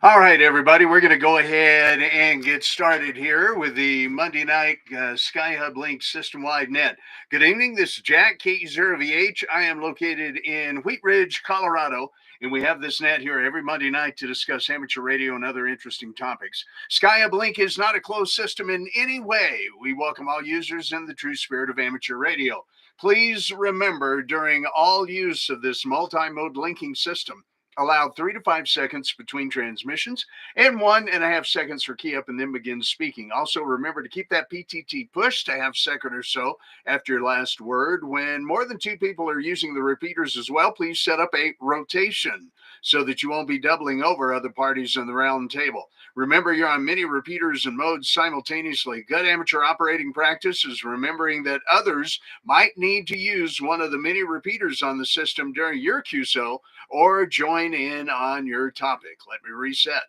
All right, everybody, we're going to go ahead and get started here with the Monday night SkyHubLink system-wide net. Good evening. This is Jack, KE0VH. I am located in Wheat Ridge, Colorado, and we have this net here every Monday night to discuss amateur radio and other interesting topics. SkyHubLink is not a closed system in any way. We welcome all users in the true spirit of amateur radio. Please remember, during all use of this multi-mode linking system, allow 3 to 5 seconds between transmissions and 1.5 seconds for key up and then begin speaking. Also, remember to keep that PTT pushed a half second or so after your last word. When more than two people are using the repeaters as well, please set up a rotation so that you won't be doubling over other parties on the round table. Remember, you're on many repeaters and modes simultaneously. Good amateur operating practice is remembering that others might need to use one of the many repeaters on the system during your QSO or join in on your topic. Let me reset.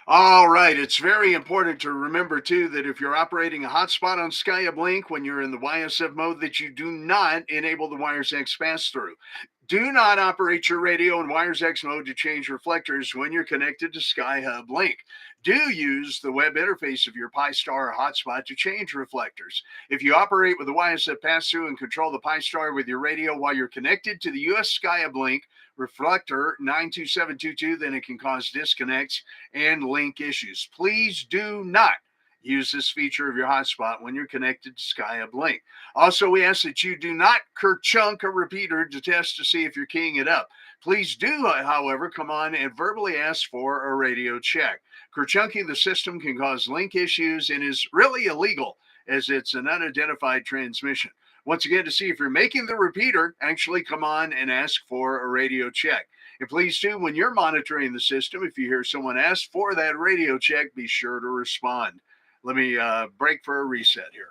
All right. It's very important to remember, too, that if you're operating a hotspot on SkyHubLink when you're in the YSF mode, that you do not enable the Wires X pass-through. Do not operate your radio in Wires X mode to change reflectors when you're connected to SkyHubLink. Do use the web interface of your Pi-Star hotspot to change reflectors. If you operate with the YSF pass-through and control the Pi-Star with your radio while you're connected to the US SkyHubLink reflector 92722, then it can cause disconnects and link issues. Please do not use this feature of your hotspot when you're connected to SkyHubLink. Also, we ask that you do not kerchunk a repeater to test to see if you're keying it up. Please do, however, come on and verbally ask for a radio check. Kerchunking the system can cause link issues and is really illegal as it's an unidentified transmission. Once again, to see if you're making the repeater, actually come on and ask for a radio check. And please do, when you're monitoring the system, if you hear someone ask for that radio check, be sure to respond. Let me break for a reset here.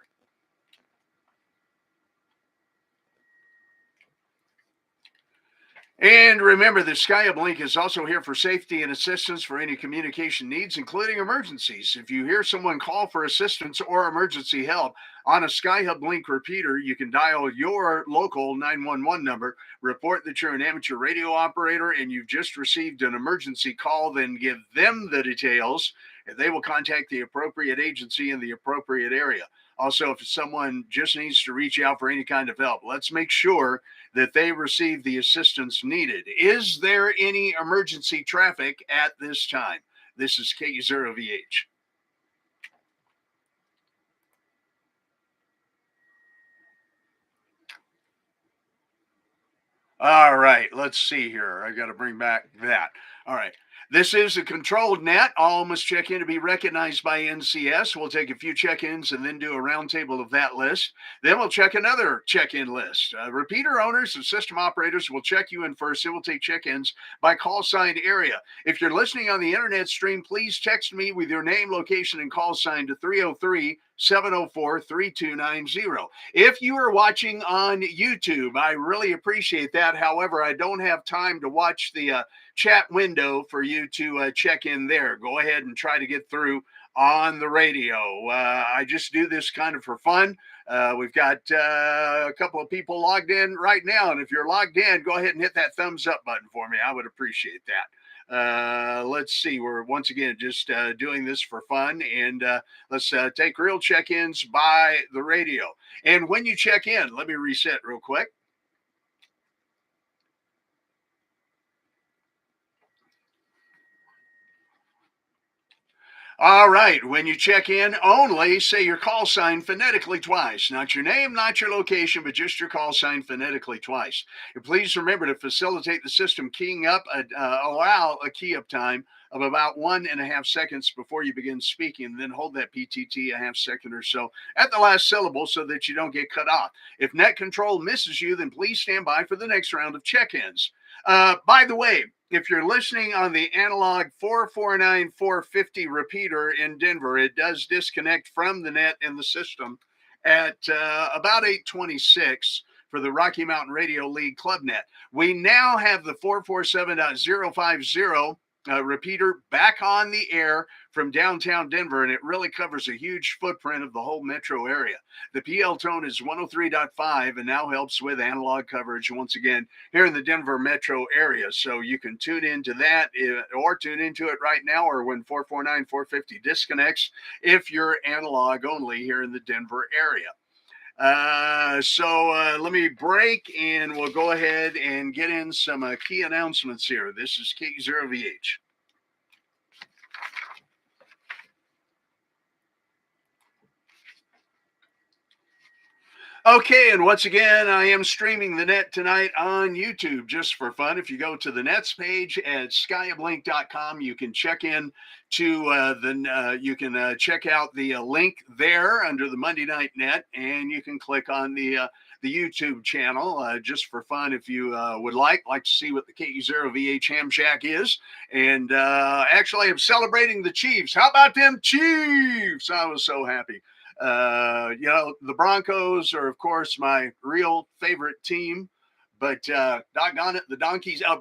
And remember, the SkyHubLink is also here for safety and assistance for any communication needs, including emergencies. If you hear someone call for assistance or emergency help on a SkyHubLink repeater, you can dial your local 911 number, report that you're an amateur radio operator and you've just received an emergency call, then give them the details, and they will contact the appropriate agency in the appropriate area. Also, if someone just needs to reach out for any kind of help, let's make sure that they receive the assistance needed. Is there any emergency traffic at this time? This is KE0VH. All right, let's see here. I got to bring back that. All right. This is a controlled net. All must check in to be recognized by NCS. We'll take a few check-ins and then do a roundtable of that list. Then we'll check another check-in list. Repeater owners and system operators will check you in first, and we'll take check-ins by call sign area. If you're listening on the internet stream, please text me with your name, location, and call sign to 303-704-3290. If you are watching on YouTube, I really appreciate that. However, I don't have time to watch the chat window for you to check in there. Go ahead and try to get through on the radio. I just do this kind of for fun. We've got a couple of people logged in right now, and if you're logged in, go ahead and hit that thumbs up button for me. I would appreciate that. Let's see. We're once again just doing this for fun, and let's take real check-ins by the radio. And when you check in, let me reset real quick. All right. When you check in, only say your call sign phonetically twice. Not your name, not your location, but just your call sign phonetically twice. And please remember to facilitate the system keying up, allow a key up time of about 1.5 seconds before you begin speaking, and then hold that PTT a half second or so at the last syllable so that you don't get cut off. If net control misses you, then please stand by for the next round of check-ins. By the way, if you're listening on the analog 449-450 repeater in Denver, it does disconnect from the net in the system at about 8:26 for the Rocky Mountain Radio League Club net. We now have the 447.050 repeater back on the air from downtown Denver, and it really covers a huge footprint of the whole metro area. The PL tone is 103.5 and now helps with analog coverage once again here in the Denver metro area. So you can tune into that or tune into it right now or when 449-450 disconnects if you're analog only here in the Denver area. So let me break and we'll go ahead and get in some key announcements here. This is KE0VH. Okay, and once again, I am streaming the net tonight on YouTube just for fun. If you go to the Nets page at SkyHubLink.com, you can check in to you can check out the link there under the Monday Night Net, and you can click on the YouTube channel just for fun if you would like to see what the KE0VH Hamshack is. And actually, I'm celebrating the Chiefs. How about them Chiefs? I was so happy. The Broncos are, of course, my real favorite team, but doggone it, the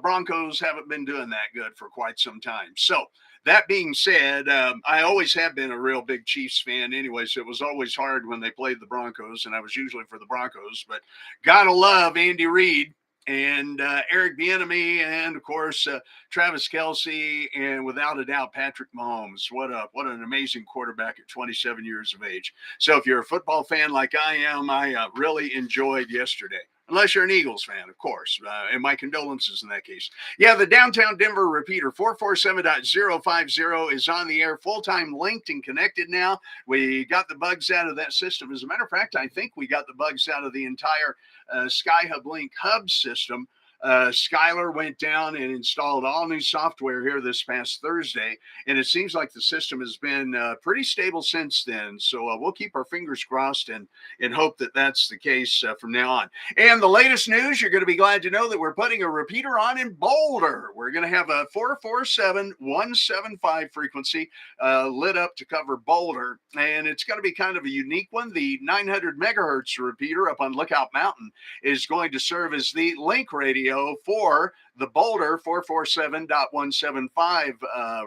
Broncos haven't been doing that good for quite some time. So that being said, I always have been a real big Chiefs fan anyway, so it was always hard when they played the Broncos, and I was usually for the Broncos. But gotta love Andy Reid and Eric Bieniemy, and of course Travis Kelce, and without a doubt Patrick Mahomes. What an amazing quarterback at 27 years of age. So if you're a football fan like I am, I really enjoyed yesterday. Unless you're an Eagles fan, of course, and my condolences in that case. Yeah, the downtown Denver repeater 447.050 is on the air, full-time linked and connected now. We got the bugs out of that system. As a matter of fact, I think we got the bugs out of the entire SkyHubLink hub system. Skylar went down and installed all new software here this past Thursday, and it seems like the system has been pretty stable since then. So we'll keep our fingers crossed and hope that that's the case from now on. And the latest news, you're going to be glad to know that we're putting a repeater on in Boulder. We're going to have a 447-175 frequency lit up to cover Boulder, and it's going to be kind of a unique one. The 900 megahertz repeater up on Lookout Mountain is going to serve as the link radio for the Boulder 447.175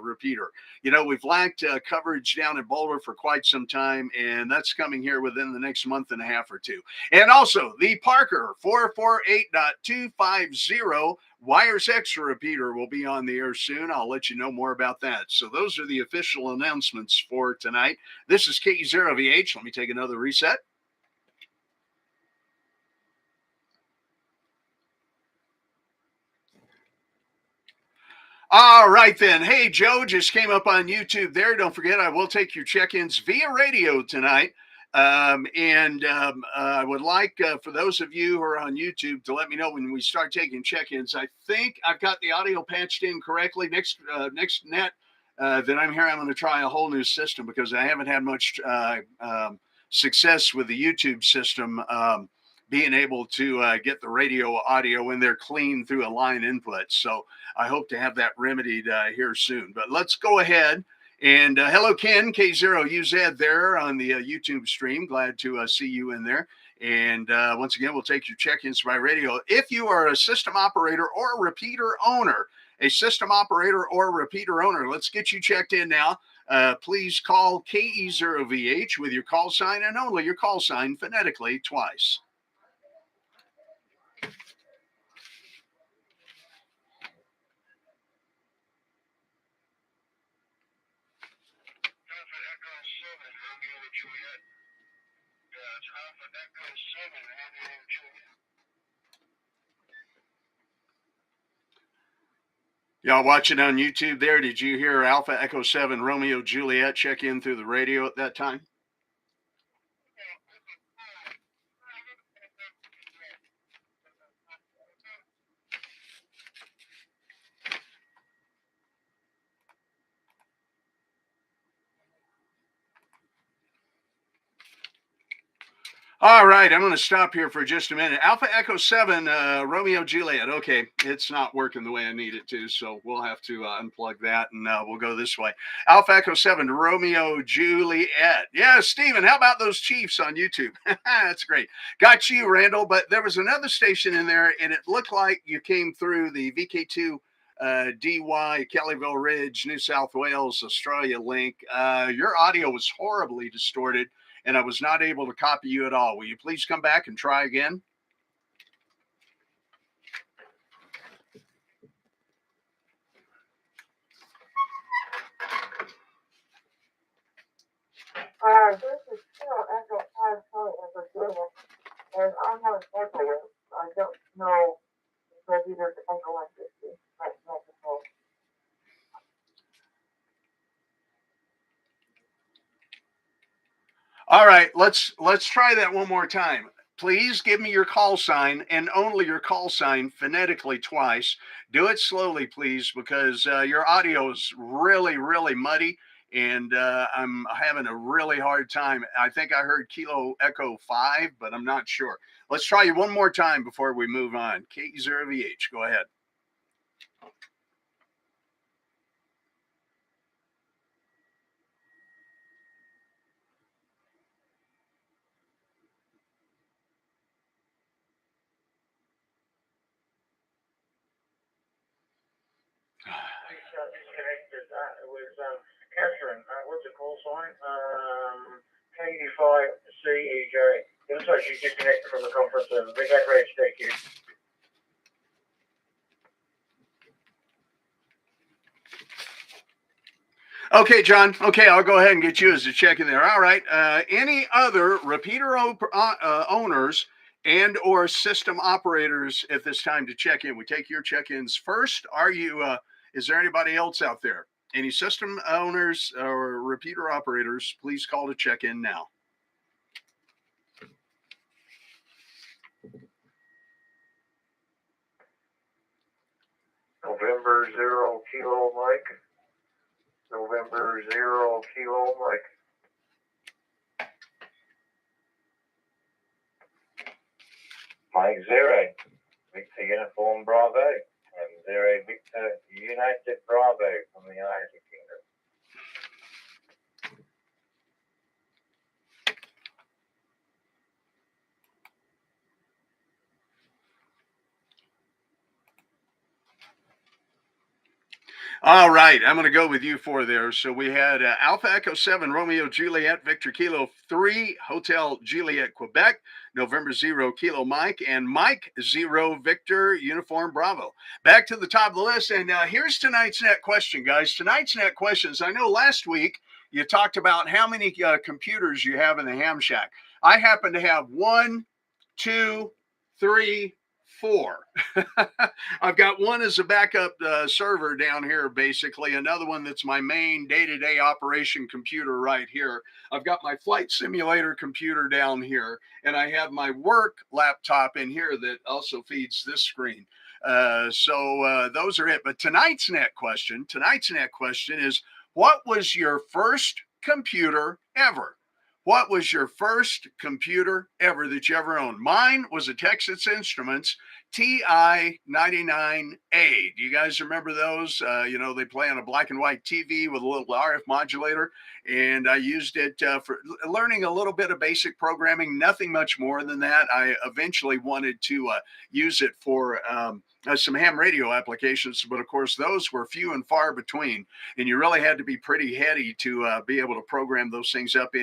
repeater. We've lacked coverage down in Boulder for quite some time, and that's coming here within the next month and a half or two. And also the Parker 448.250 Wires X repeater will be on the air soon. I'll let you know more about that. So those are the official announcements for tonight. This is KE0VH. Let me take another reset. All right, then. Hey, Joe, just came up on YouTube there. Don't forget, I will take your check-ins via radio tonight. I would like for those of you who are on YouTube to let me know when we start taking check-ins. I think I've got the audio patched in correctly. Next net that I'm here, I'm going to try a whole new system because I haven't had much success with the YouTube system. Being able to get the radio audio in there clean through a line input. So I hope to have that remedied here soon. But let's go ahead. And hello, Ken, K0UZ there on the YouTube stream. Glad to see you in there. And once again, we'll take your check-ins by radio. If you are a system operator or a repeater owner, let's get you checked in now. Please call KE0VH with your call sign and only your call sign phonetically twice. Y'all watching on YouTube there, did you hear Alpha Echo 7 Romeo Juliet check in through the radio at that time? All right, I'm going to stop here for just a minute. Alpha Echo 7, Romeo Juliet. Okay, it's not working the way I need it to, so we'll have to unplug that, and we'll go this way. Alpha Echo 7, Romeo Juliet. Yeah, Steven, how about those Chiefs on YouTube? That's great. Got you, Randall, but there was another station in there, and it looked like you came through the VK2 DY, Kellyville Ridge, New South Wales, Australia link. Your audio was horribly distorted, and I was not able to copy you at all. Will you please come back and try again? This is still Echo 5 Charlie in Virginia, and I have an echo. I don't know if maybe there's an echo like this. All right, let's try that one more time. Please give me your call sign and only your call sign phonetically twice. Do it slowly, please, because your audio is really muddy, and I'm having a really hard time. I think I heard Kilo Echo 5, but I'm not sure. Let's try you one more time before we move on. KE0VH, go ahead. Disconnected. It was Catherine. What's the call sign? KE0VH. It looks like she's disconnected from the conference room. Big great, thank you. Okay, John. Okay, I'll go ahead and get you as a check in there. All right. Any other repeater owners and or system operators at this time to check in? We take your check-ins first. Are you? Is there anybody else out there? Any system owners or repeater operators? Please call to check in now. November 0 Kilo Mike. November 0 Kilo Mike. Mike 0. Victor Uniform Bravo. And 0 Victor United Bravo from the United Kingdom. All right, I'm going to go with you four there. So we had Alpha Echo 7, Romeo Juliet, Victor Kilo 3, Hotel Juliet, Quebec, November 0, Kilo Mike, and Mike 0, Victor, Uniform Bravo. Back to the top of the list. And here's tonight's net question, guys. Tonight's net questions. I know last week you talked about how many computers you have in the Hamshack. I happen to have 1, 2, 3, 4. I've got one as a backup server down here, basically. Another one that's my main day-to-day operation computer right here. I've got my flight simulator computer down here, and I have my work laptop in here that also feeds this screen. So those are it. But tonight's net question is, what was your first computer ever? What was your first computer ever that you ever owned? Mine was a Texas Instruments TI-99A. Do you guys remember those? They play on a black and white TV with a little RF modulator, and I used it for learning a little bit of basic programming, nothing much more than that. I eventually wanted to use it for some ham radio applications, but of course those were few and far between, and you really had to be pretty heady to be able to program those things up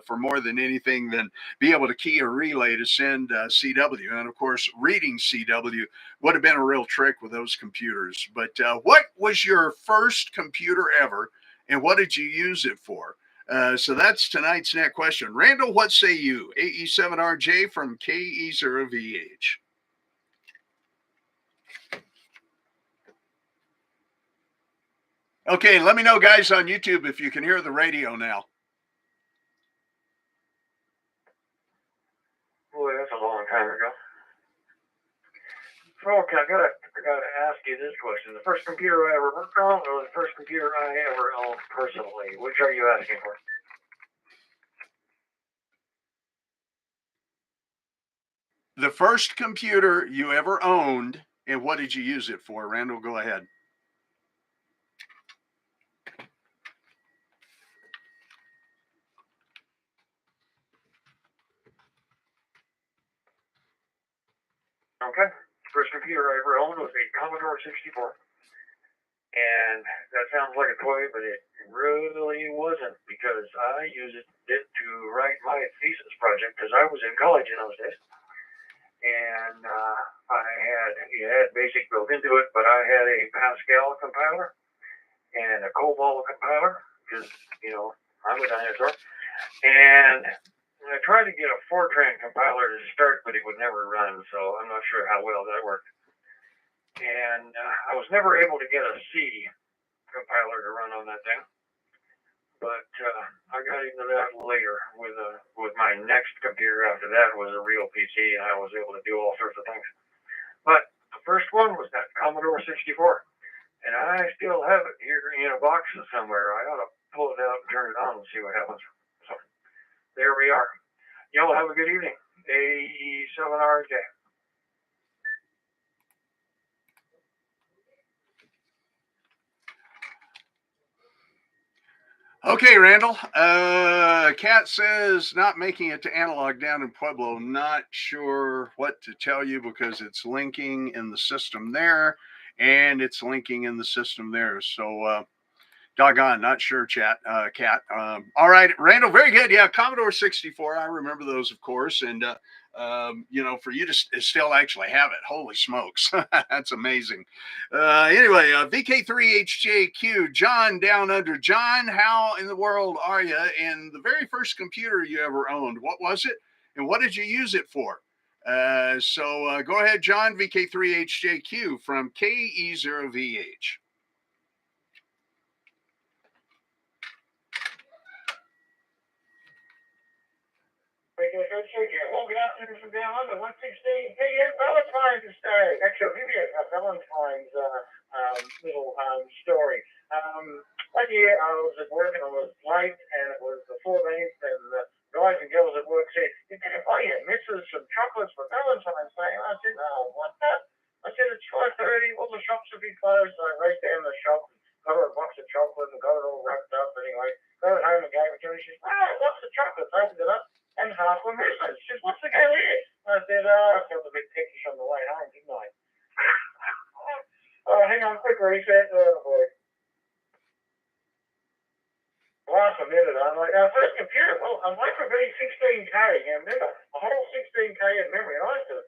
for more than anything than be able to key a relay to send CW. And of course, reading CW would have been a real trick with those computers. But what was your first computer ever, and what did you use it for? So that's tonight's net question. Randall, what say you? AE7RJ from KE0VH. Okay, let me know, guys, on YouTube if you can hear the radio now. Boy, that's a long time ago. Okay, I gotta ask you this question. The first computer I ever worked on, or the first computer I ever owned personally? Which are you asking for? The first computer you ever owned, and what did you use it for? Randall, go ahead. Okay. First computer I ever owned was a Commodore 64. And that sounds like a toy, but it really wasn't, because I used it to write my thesis project because I was in college in those days. And it had BASIC built into it, but I had a Pascal compiler and a COBOL compiler because, I'm a dinosaur. And I tried to get a Fortran compiler to start, but it would never run, so I'm not sure how well that worked. And I was never able to get a C compiler to run on that thing. But I got into that later with my next computer. After that was a real PC, and I was able to do all sorts of things. But the first one was that Commodore 64, and I still have it here in a box somewhere. I ought to pull it out and turn it on and see what happens. So there we are. Y'all have a good evening. KE0VH. Okay, Randall. Kat says not making it to analog down in Pueblo. Not sure what to tell you because it's linking in the system there, and it's linking in the system there. So doggone, not sure, Kat. All right, Randall, very good. Yeah, Commodore 64. I remember those, of course, and for you to still actually have it, holy smokes, that's amazing. Anyway, VK3HJQ, John down under. John, how in the world are you? And the very first computer you ever owned, what was it, and what did you use it for? So go ahead, John. VK3HJQ from KE0VH. Because I said you're walking out there from down under 116. Hey, yeah, Valentine's Day. Actually, I'll give you a Valentine's little story. One year I was at work and I was late, and it was the 14th, and the guys and girls at work said, "You better buy your missus some chocolates for Valentine's Day." And I said, "No, what that?" I said, "It's 5:30. All the shops will be closed." So I raced down the shop, got her a box of chocolate, and got it all wrapped up. Anyway, got it home and gave it to her. She said, "Oh, what's the chocolate?" I opened it up, and half were misses. She says, "What's the go here?" I said, "I felt a bit peckish on the way home, didn't I?" Hang on, quick reset. Oh, boy. Last a minute, I'm like, our first computer, well, I'm waiting for being 16K. And remember, a whole 16K in memory, and I said,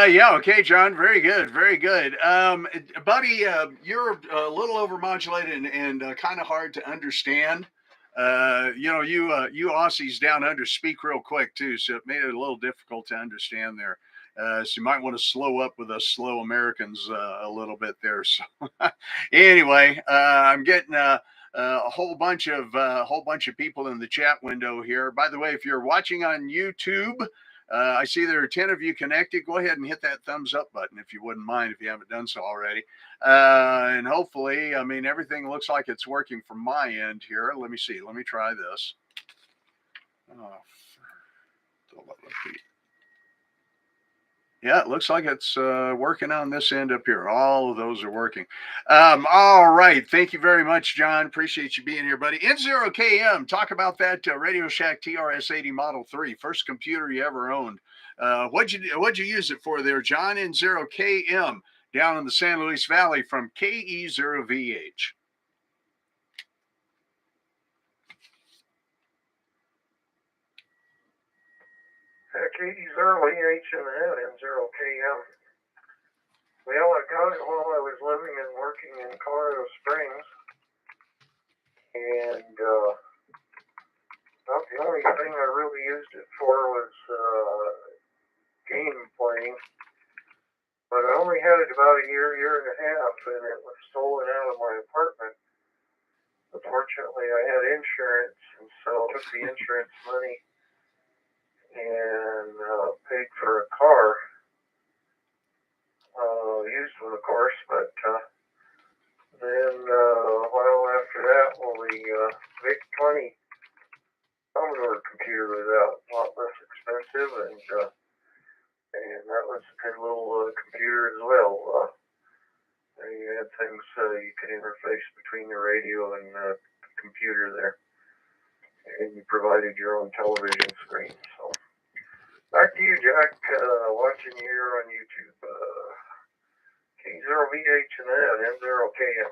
Yeah, okay, John. Very good, very good. Buddy, you're a little overmodulated and kind of hard to understand. You Aussies down under speak real quick too, so it made it a little difficult to understand there. So you might want to slow up with us slow Americans a little bit there. So anyway, I'm getting a whole bunch of people in the chat window here. By the way, if you're watching on YouTube. I see there are 10 of you connected. Go ahead and hit that thumbs up button if you wouldn't mind, if you haven't done so already. And hopefully, I mean, everything looks like it's working from my end here. Let me see. Let me try this. Oh, yeah, it looks like it's working on this end up here. All of those are working. All right. Thank you very much, John. Appreciate you being here, buddy. N0KM, talk about that Radio Shack TRS-80 Model 3, first computer you ever owned. What'd you use it for there, John? N0KM, down in the San Luis Valley from KE0VH. KE0VH in the head, N0KM. Well, I got it while I was living and working in Colorado Springs. And about the only thing I really used it for was game playing. But I only had it about a year and a half, and it was stolen out of my apartment. Unfortunately, I had insurance, and so I took the insurance money and paid for a car. Used one, of course, but then a while after that, the VIC-20 Commodore computer was out, a lot less expensive, and that was a good little computer as well. You had things you could interface between your radio and the computer there, and you provided your own television screen. So back to you, Jack. Watching you here on YouTube. KE0VH and that M0KM.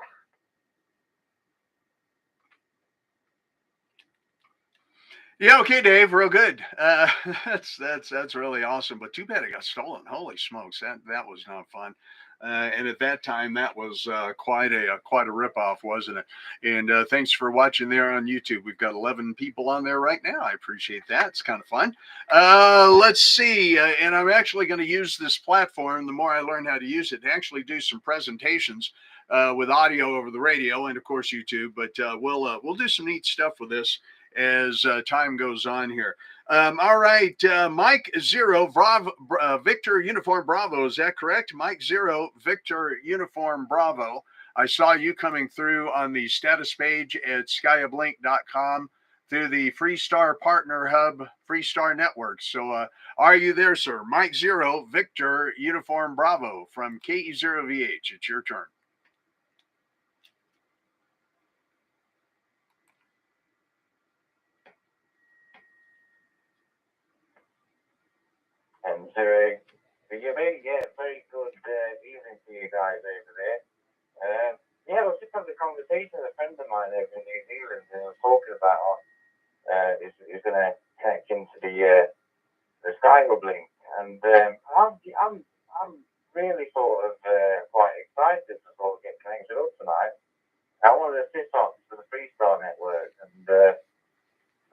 Yeah, okay, Dave, real good. That's really awesome. But too bad it got stolen. Holy smokes, that was not fun. And at that time, that was quite a ripoff, wasn't it? And thanks for watching there on YouTube. We've got 11 people on there right now. I appreciate that. It's kind of fun. Let's see. And I'm actually going to use this platform. The more I learn how to use it, to actually do some presentations with audio over the radio and of course YouTube. But we'll do some neat stuff with this as time goes on here. All right, Mike Zero Victor Uniform Bravo. Is that correct? Mike Zero Victor Uniform Bravo. I saw you coming through on the status page at SkyHubLink.com through the Freestar Partner Hub Freestar Network. So are you there, sir? Mike Zero Victor Uniform Bravo from KE0VH. It's your turn. And very good evening to you guys over there. I was just having a conversation with a friend of mine over in New Zealand, and I was talking about he's going to connect into the SkyHubLink, and I'm really sort of quite excited to sort of get connected up tonight. I want to assist on to the Freestar network, and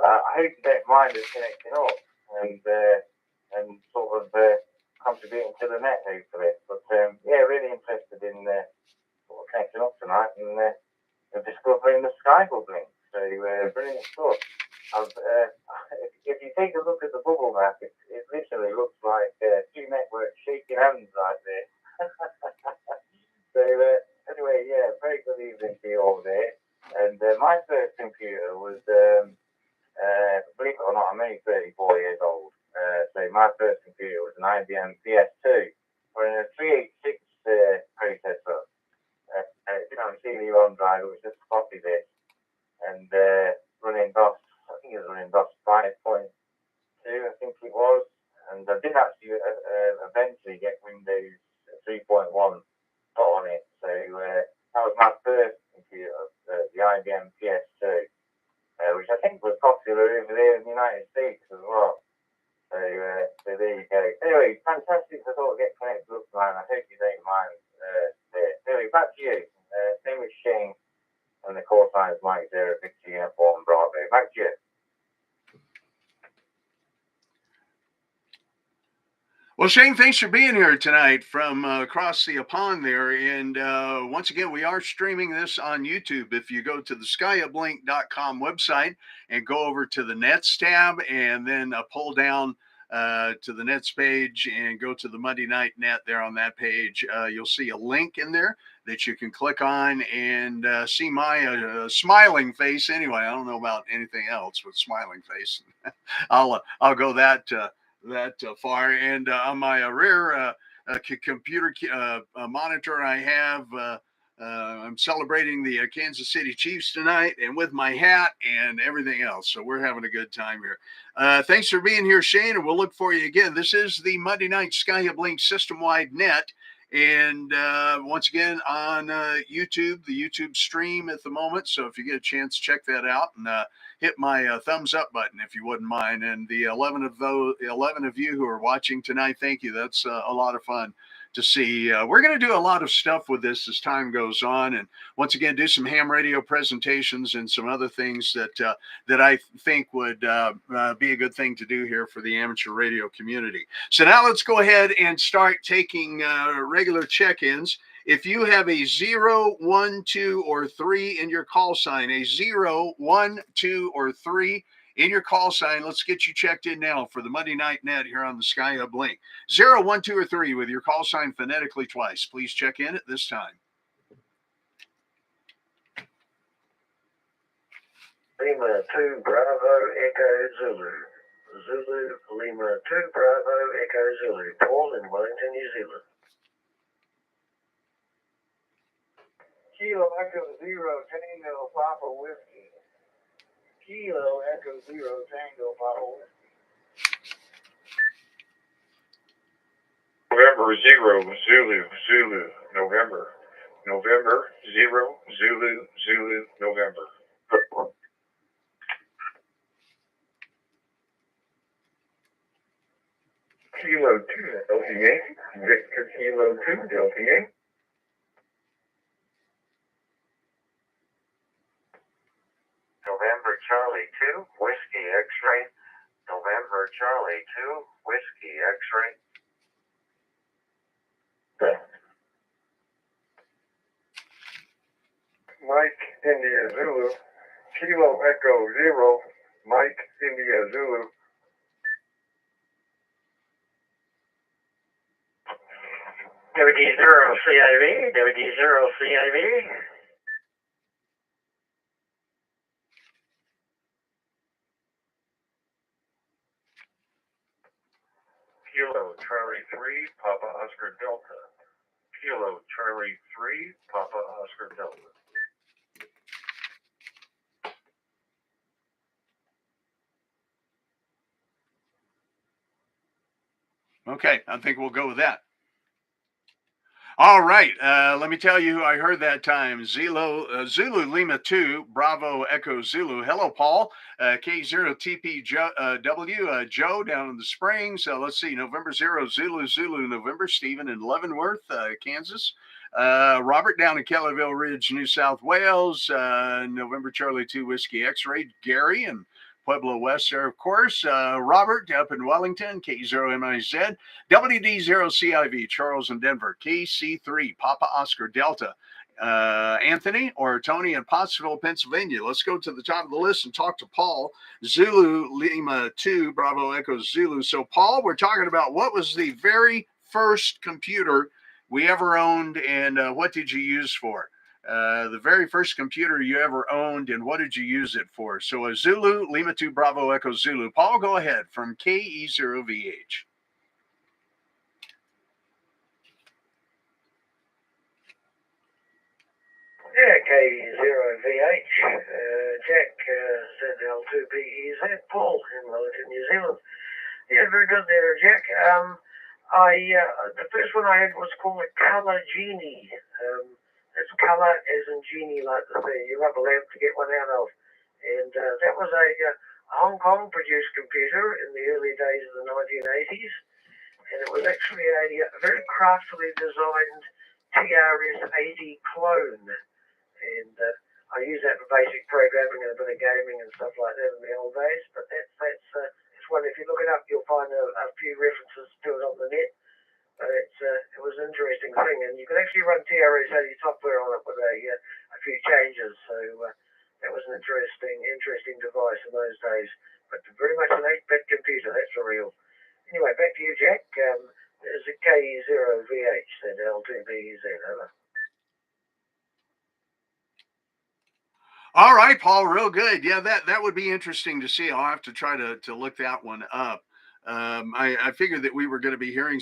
I hope you don't mind us connecting up and sort of contributing to the net, hopefully. But really interested in sort of connecting up tonight and discovering the SkyHubLink. So brilliant stuff. If you take a look at the bubble map, it literally looks like two networks shaking hands right there. So anyway, very good evening to you all there. And my first computer was, believe it or not, I'm only 34 years old. So my first computer was an IBM PS2 running a 386 processor. It didn't have a CD-ROM drive, it was just a floppy disk. And running DOS, I think it was running DOS 5.2, I think it was. And I did actually eventually get Windows 3.1 put on it. So that was my first computer, the IBM PS2, which I think was popular over there in the United States as well. So there you go. Anyway, fantastic to sort of get connected up, man. I hope you don't mind. Anyway, back to you. Name is Shane, and the call sign is Mike Zero Victor Uniform Bravo. Back to you. Well, Shane, thanks for being here tonight from across the pond there. And once again, we are streaming this on YouTube. If you go to the SkyHubLink.com website and go over to the Nets tab and then pull down to the Nets page and go to the Monday Night Net there on that page, you'll see a link in there that you can click on and see my smiling face. Anyway, I don't know about anything else with smiling face. I'll go that far. And on my rear computer monitor, I have I'm celebrating the Kansas City Chiefs tonight, and with my hat and everything else. So we're having a good time here. Thanks for being here, Shane, and we'll look for you again. This is the Monday Night SkyHubLink system-wide net. And once again on YouTube, the YouTube stream at the moment. So if you get a chance, check that out and hit my thumbs up button if you wouldn't mind. And the 11 of you who are watching tonight, thank you. That's a lot of fun to see. We're going to do a lot of stuff with this as time goes on, and once again do some ham radio presentations and some other things that I think would be a good thing to do here for the amateur radio community. So now let's go ahead and start taking regular check-ins. If you have a 0, 1, 2, or 3 in your call sign, a 0, 1, 2, or 3 in your call sign, let's get you checked in now for the Monday Night Net here on the SkyHubLink. 0, 1, 2, or 3 with your call sign phonetically twice. Please check in at this time. Lima 2 Bravo Echo Zulu. Zulu Lima 2 Bravo Echo Zulu. Paul in Wellington, New Zealand. Kilo Echo Zero Tango Papa Whiskey. Kilo Echo Zero Tango Papa Whiskey. November 0 Zulu Zulu November. November 0 Zulu Zulu November. Kilo 2 LTA. Victor Kilo 2 LTA. November Charlie 2 Whiskey X-Ray. November Charlie 2 Whiskey X-Ray. Mike India Zulu. Kilo Echo 0 Mike India Zulu. WD0 CIV. WD0 CIV. Kilo Charlie 3 Papa Oscar Delta. Kilo Charlie 3 Papa Oscar Delta. Okay, I think we'll go with that. All right, let me tell you who I heard that time. Zulu Lima 2, Bravo Echo Zulu. Hello, Paul. K0TPW, Joe down in the Springs. Let's see, November 0, Zulu November. Stephen in Leavenworth, Kansas. Robert down in Kellyville Ridge, New South Wales. November Charlie 2, Whiskey X-Ray. Gary and Pueblo West there, of course. Robert up in Wellington, K0MIZ. WD0CIV, Charles in Denver. KC3, Papa Oscar Delta. Anthony or Tony in Pottsville, Pennsylvania. Let's go to the top of the list and talk to Paul. Zulu Lima 2, Bravo Echo Zulu. So, Paul, we're talking about what was the very first computer we ever owned, and what did you use for? The very first computer you ever owned, and what did you use it for? So a Zulu, Lima 2, Bravo, Echo, Zulu. Paul, go ahead from KE0VH. Yeah, KE0VH. Jack said L2BEZ. Paul in Wellington, New Zealand. Yeah, very good there, Jack. The first one I had was called a Color Genie. It's color as in genie, like the thing you rub a lamp to get one out of. And that was a Hong Kong produced computer in the early days of the 1980s. And it was actually a very craftily designed TRS-80 clone. And I used that for basic programming and a bit of gaming and stuff like that in the old days. But that's one, if you look it up, you'll find a few references to it on the net. But it was an interesting thing, and you could actually run TRS-80 software on it with a few changes. So that was an interesting device in those days. But very much an 8-bit computer, that's for real. Anyway, back to you, Jack. There's a KE0VH, said L2BZ, over. All right, Paul, real good. Yeah, that would be interesting to see. I'll have to try to look that one up. I figured that we were going to be hearing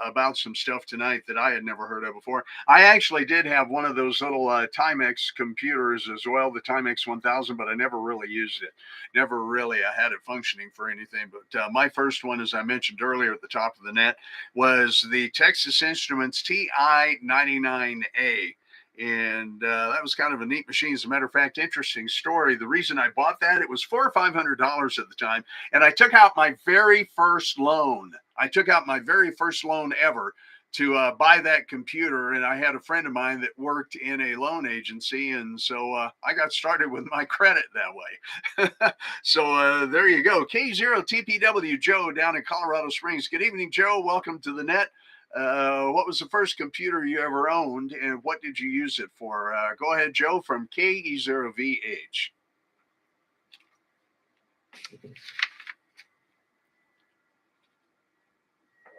about some stuff tonight that I had never heard of before. I actually did have one of those little Timex computers as well, the Timex 1000, but I never really used it. Never really I had it functioning for anything. But my first one, as I mentioned earlier at the top of the net, was the Texas Instruments TI-99A. And that was kind of a neat machine. As a matter of fact, interesting story. The reason I bought that, it was $400 or $500 at the time. And I took out my very first loan. I took out my very first loan ever to buy that computer. And I had a friend of mine that worked in a loan agency. And so I got started with my credit that way. So there you go. K0TPW, Joe down in Colorado Springs. Good evening, Joe. Welcome to the net. What was the first computer you ever owned, and what did you use it for? Go ahead, Joe, from KE0VH.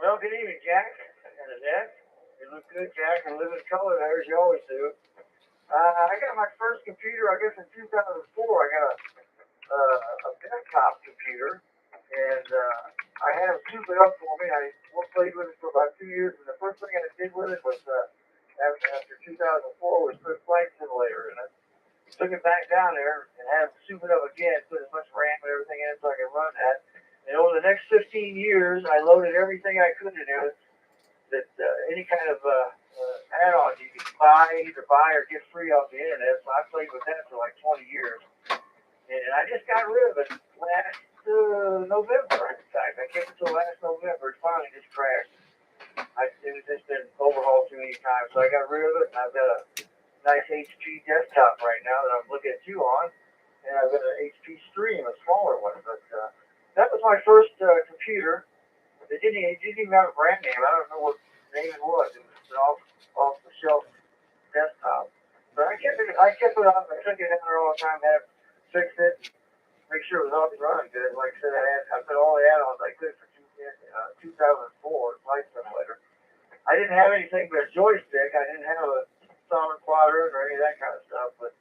Well, good evening, Jack. And Annette. You look good, Jack, and live in color there, as you always do. I got my first computer, I guess, in 2004. I got a desktop computer, and I had it super up for me. I played with it for about 2 years, and the first thing I did with it was after 2004 was put Flight Simulator in it. Took it back down there and had it soup it up again, put as much RAM and everything in it so I could run that. And over the next 15 years, I loaded everything I could in there that any kind of add-ons you could either buy or get free off the internet. So I played with that for like 20 years. And I just got rid of it last November. In fact, I kept it till last November. It finally just crashed. It's just been overhauled too many times. So I got rid of it, and I've got a nice HP desktop right now that I'm looking at you on. And I've got an HP Stream, a smaller one. But that was my first computer. It didn't even have a brand name. I don't know what name it was. It was an off-the-shelf desktop. But I kept it on. I took it in there all the time, had it fixed it, make sure it was all running good. Like I said, I put all the add-ons I could for 2004 Flight Simulator. I didn't have anything but a joystick. I didn't have a solid quadrant or any of that kind of stuff. But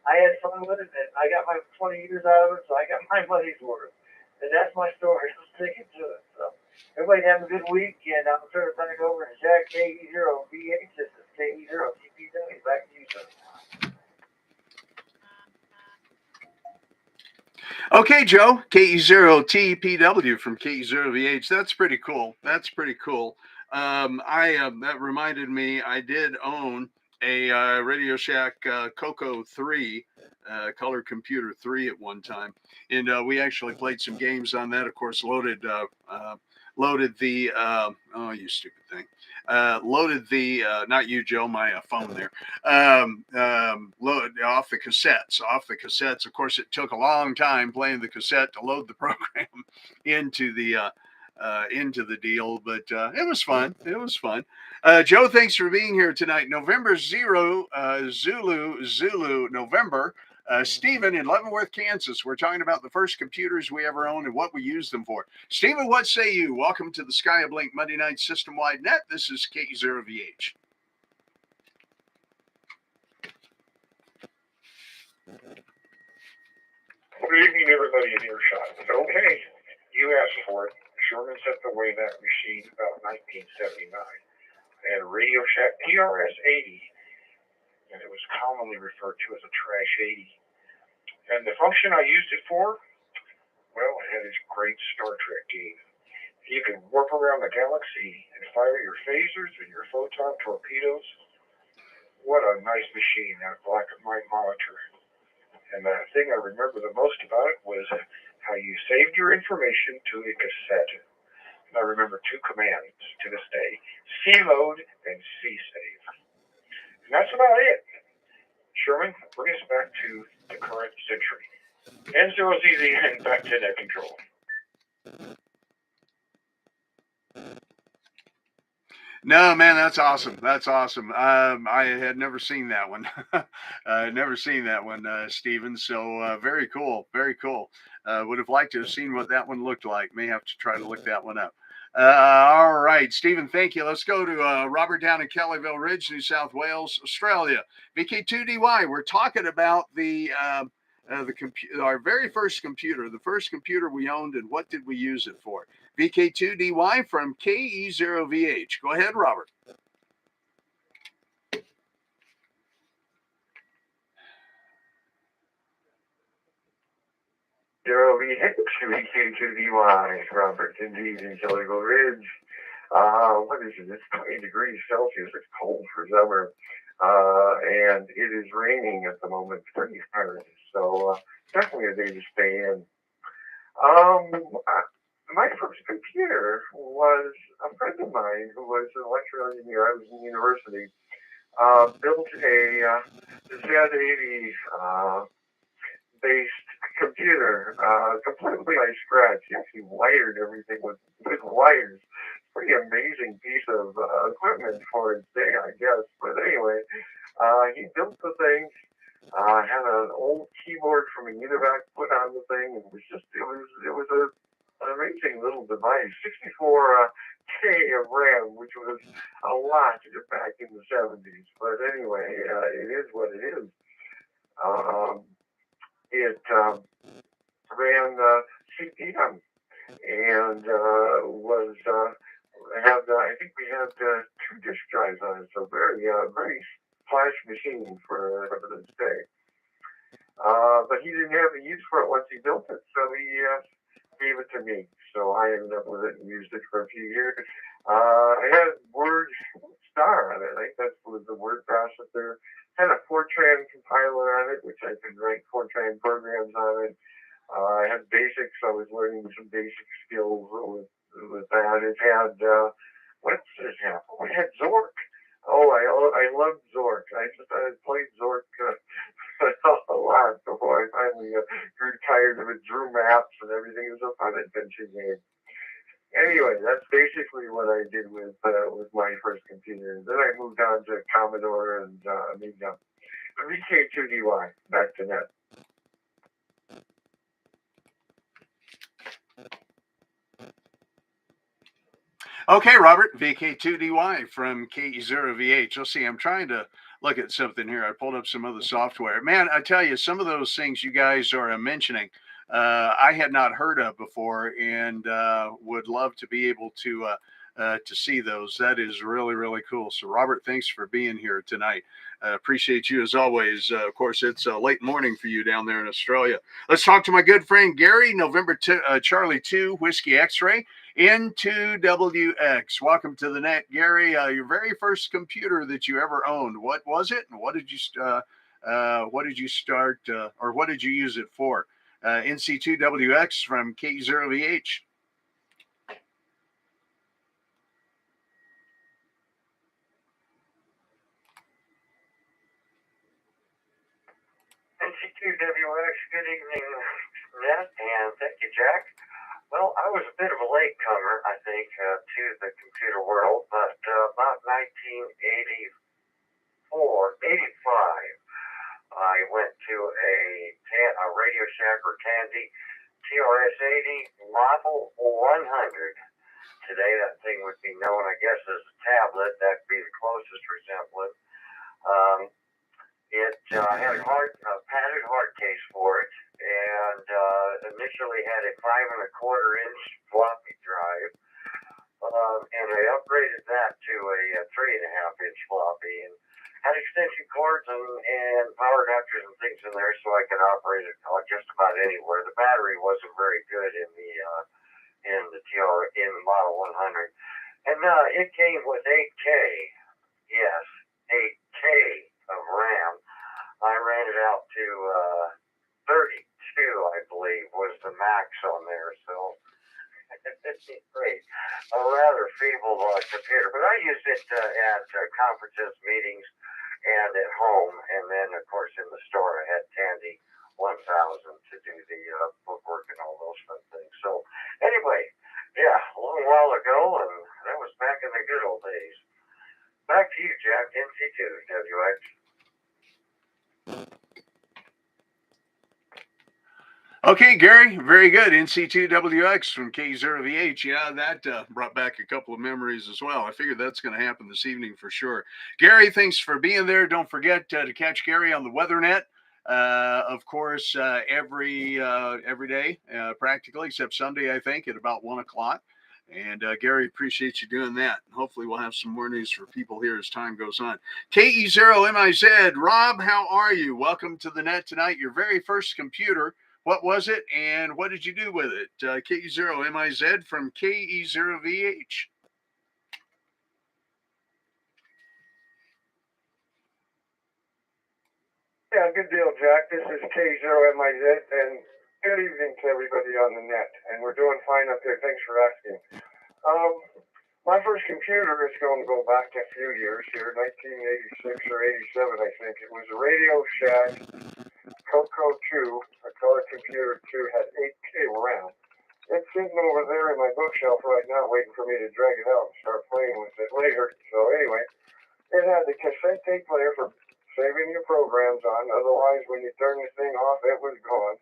I had fun with it, and I got my 20 years out of it, so I got my money's worth. And that's my story. I'm sticking to it. So everybody have a good week, and I'll turn it back over to Jack KE0VH. This is KE0TPW. Back to you, sir. Okay, Joe, KE0TPW from KE0VH. That's pretty cool. That's pretty cool. That reminded me, I did own a Radio Shack Coco 3, Color Computer 3 at one time. And we actually played some games on that, of course, loaded the, oh, you stupid thing. Loaded the, not you, Joe, my phone there. Load off the cassettes. Of course, it took a long time playing the cassette to load the program into the deal, but it was fun. It was fun. Joe, thanks for being here tonight. November 0, Zulu, November. Stephen in Leavenworth, Kansas. We're talking about the first computers we ever owned and what we used them for. Stephen, what say you? Welcome to the SkyHubLink Monday Night System-Wide Net. This is KE0VH. Good evening, everybody in earshot. Okay, you asked for it. Sherman sent away that machine about 1979. And Radio Shack PRS-80, and it was commonly referred to as a Trash 80. And the function I used it for, well, it had this great Star Trek game. You could warp around the galaxy and fire your phasers and your photon torpedoes. What a nice machine, that black and white monitor. And the thing I remember the most about it was how you saved your information to a cassette. And I remember two commands to this day, C-load and C-save. And that's about it. Sherman, bring us back to the current century. N0ZZ and back to net control. No, man, that's awesome. That's awesome. I had never seen that one. Stephen. So very cool. Very cool. Would have liked to have seen what that one looked like. May have to try to look that one up. All right, Stephen, thank you. Let's go to Robert down in Kellyville Ridge, New South Wales, Australia. VK2DY, we're talking about our very first computer, the first computer we owned, and what did we use it for? VK2DY from KE0VH. Go ahead, Robert. VK2DY, Robert, indeed, in Kellyville Ridge. What is it? It's 20 degrees Celsius. It's cold for summer. And it is raining at the moment, pretty hard. So definitely a day to stay in. My first computer was a friend of mine who was an electrical engineer. I was in university. Built a Z80 based computer completely by scratch. He actually wired everything with wires. Pretty amazing piece of equipment for its day, I guess. But anyway, he built the thing. Had an old keyboard from a Univac put on the thing. It was an amazing little device. 64K of RAM, which was a lot back in the 70s. But anyway, it is what it is. It ran CPM and was I think we had 2 disk drives on it, so very flash machine for this day. But he didn't have a use for it once he built it, so he gave it to me. So I ended up with it and used it for a few years. It had Word Star on it. I think that was the word processor. Had a Fortran compiler on it, which I could write Fortran programs on it. I had basics. I was learning some basic skills with that. It had what's it have? Oh, it had Zork. Oh, I loved Zork. I played Zork a lot before I finally grew tired of it. Drew maps and everything. It was a fun adventure game. Anyway, that's basically what I did with my first computer. Then I moved on to Commodore and Amiga. VK2DY, back to net. Okay, Robert, VK2DY from KE0VH. Let's see, I'm trying to look at something here. I pulled up some other software. Man, I tell you, some of those things you guys are mentioning, I had not heard of before, and would love to be able to see those. That is really, really cool. So, Robert, thanks for being here tonight. Appreciate you as always. Of course, it's late morning for you down there in Australia. Let's talk to my good friend Gary, November Charlie 2, Whiskey X-Ray. N2WX. Welcome to the net, Gary. Your very first computer that you ever owned. What was it, and what did you start, or what did you use it for? NC2WX from KE0VH. NC2WX, good evening, Ned, and thank you, Jack. Well, I was a bit of a latecomer, I think, to the computer world, but about 1984, 85, I went to a Radio Shack or Tandy TRS-80 Model 100. Today, that thing would be known, I guess, as a tablet. That'd be the closest resemblance. It had a padded hard case for it, and initially had a 5.25-inch floppy drive, and I upgraded that to a 3.5-inch floppy, and had extension cords and power adapters and things in there, so I could operate it just about anywhere. The battery wasn't very good in the Model 100, and it came with 8K, yes, 8K of RAM. I ran it out to 32, I believe, was the max on there. So it's great. A rather feeble computer, but I used it at conferences, meetings, and at home. And then, of course, in the store, I had Tandy 1000 to do the bookwork and all those fun things. So anyway, yeah, a little while ago, and that was back in the good old days. Back to you, Jack, NC2WX. Okay, Gary, very good. NC2WX from KE0VH. Yeah, that brought back a couple of memories as well. I figured that's going to happen this evening for sure. Gary, thanks for being there. Don't forget to catch Gary on the WeatherNet. Of course, every day, practically, except Sunday, I think, at about 1 o'clock. And Gary, appreciate you doing that. Hopefully we'll have some more news for people here as time goes on. KE0MIZ, Rob, how are you? Welcome to the net tonight. Your very first computer. What was it, and what did you do with it? KE0MIZ from KE0VH. Yeah, good deal, Jack. This is KE0MIZ, and good evening to everybody on the net. And we're doing fine up there. Thanks for asking. My first computer is going to go back a few years here, 1986 or 87, I think. It was a Radio Shack Coco 2, a color computer 2, had 8K RAM. It's sitting over there in my bookshelf right now, waiting for me to drag it out and start playing with it later. So anyway, it had the cassette tape player for saving your programs on. Otherwise, when you turn the thing off, it was gone.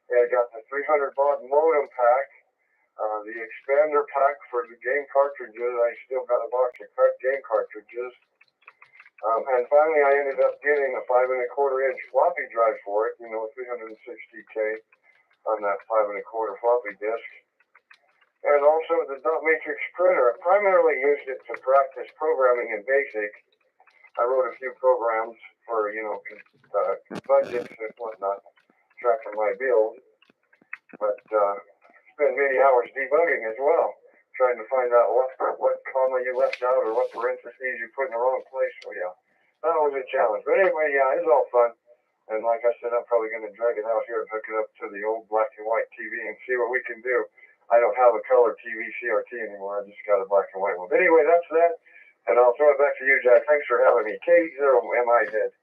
It got the 300 baud modem pack, the expander pack for the game cartridges. I still got a box of game cartridges. And finally, I ended up getting a 5.25-inch floppy drive for it, 360K on that 5.25 floppy disk. and also the dot matrix printer. I primarily used it to practice programming in BASIC. I wrote a few programs for, budgets and whatnot, tracking my bills, but spent many hours debugging as well, trying to find out what comma you left out or what parentheses you put in the wrong place. So yeah, that was a challenge. But anyway, yeah, it was all fun. And like I said, I'm probably going to drag it out here and hook it up to the old black and white TV and see what we can do. I don't have a color TV CRT anymore. I just got a black and white one. But anyway, that's that. And I'll throw it back to you, Jack. Thanks for having me. KE0VH.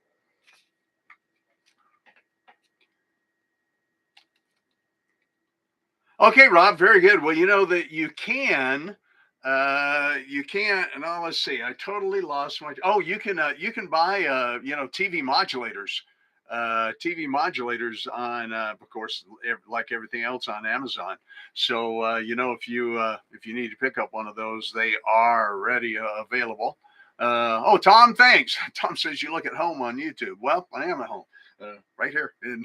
Okay, Rob, very good. Well, you know that you can, and let's see, I totally lost my, oh, you can buy, TV modulators on, of course, like everything else on Amazon. So, if you need to pick up one of those, they are ready, available. Oh, Tom, thanks. Tom says you look at home on YouTube. Well, I am at home, right here in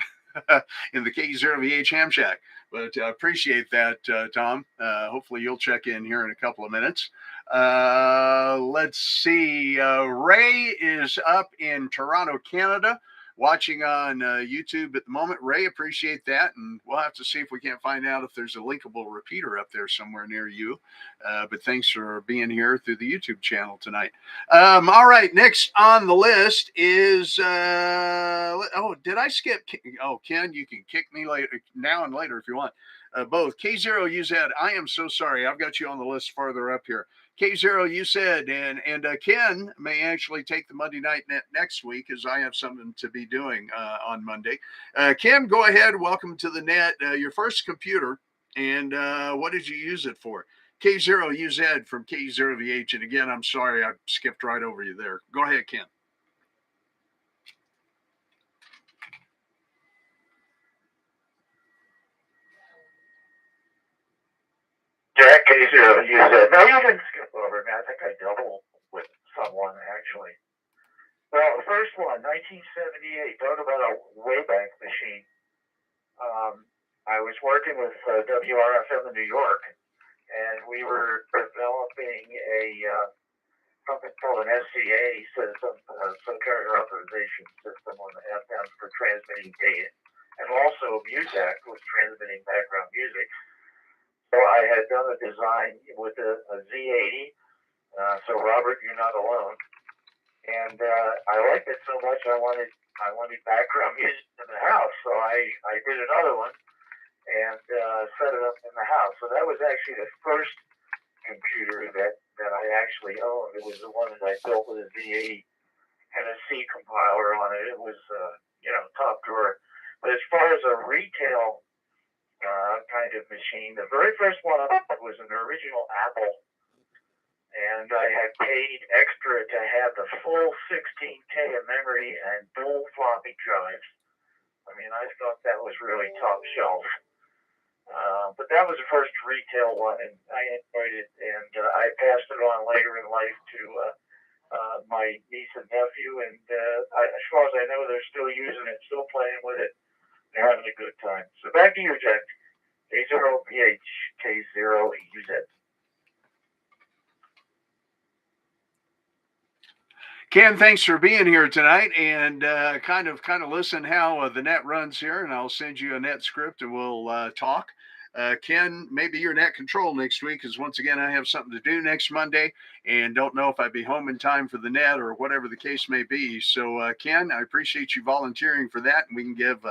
in the KE0VH Hamshack. But I appreciate that, Tom. Hopefully you'll check in here in a couple of minutes. Let's see. Ray is up in Toronto, Canada, watching on YouTube at the moment. Ray, appreciate that. And we'll have to see if we can't find out if there's a linkable repeater up there somewhere near you. But thanks for being here through the YouTube channel tonight. All right, next on the list is, did I skip? Oh, Ken, you can kick me later, now and later if you want. Both. K0, you said, I am so sorry. I've got you on the list farther up here. K0, you said, and Ken may actually take the Monday Night Net next week, as I have something to be doing on Monday. Ken, go ahead. Welcome to the net. Your first computer, and what did you use it for? K0UZ from KE0VH. And again, I'm sorry, I skipped right over you there. Go ahead, Ken. Jack K0UZ. No, you didn't skip over me. I think I doubled with someone, actually. Well, the first one, 1978. Talk about a Wayback Machine. I was working with WRFM in New York, and we were developing a something called an SCA system, some carrier authorization system on the FM for transmitting data. And also Muzak was transmitting background music. So I had done a design with a Z80. So Robert, you're not alone. And I liked it so much I wanted background music in the house. So I did another one and set it up in the house. So that was actually the first computer that I actually owned. It was the one that I built with a Z80 and a C compiler on it. It was top drawer. But as far as a retail kind of machine, the very first one was an original Apple, and I had paid extra to have the full 16K of memory and dual floppy drives. I mean, I thought that was really top shelf. But that was the first retail one, and I enjoyed it, and I passed it on later in life to my niece and nephew, and as far as I know, they're still using it, still playing with it. They're having a good time. So back to you, Jack. K0VH, K0UZ. Ken, thanks for being here tonight, and kind of listen how the net runs here, and I'll send you a net script and we'll talk. Ken, maybe your net control next week, because once again, I have something to do next Monday and don't know if I'd be home in time for the net or whatever the case may be. So, Ken, I appreciate you volunteering for that, and we can give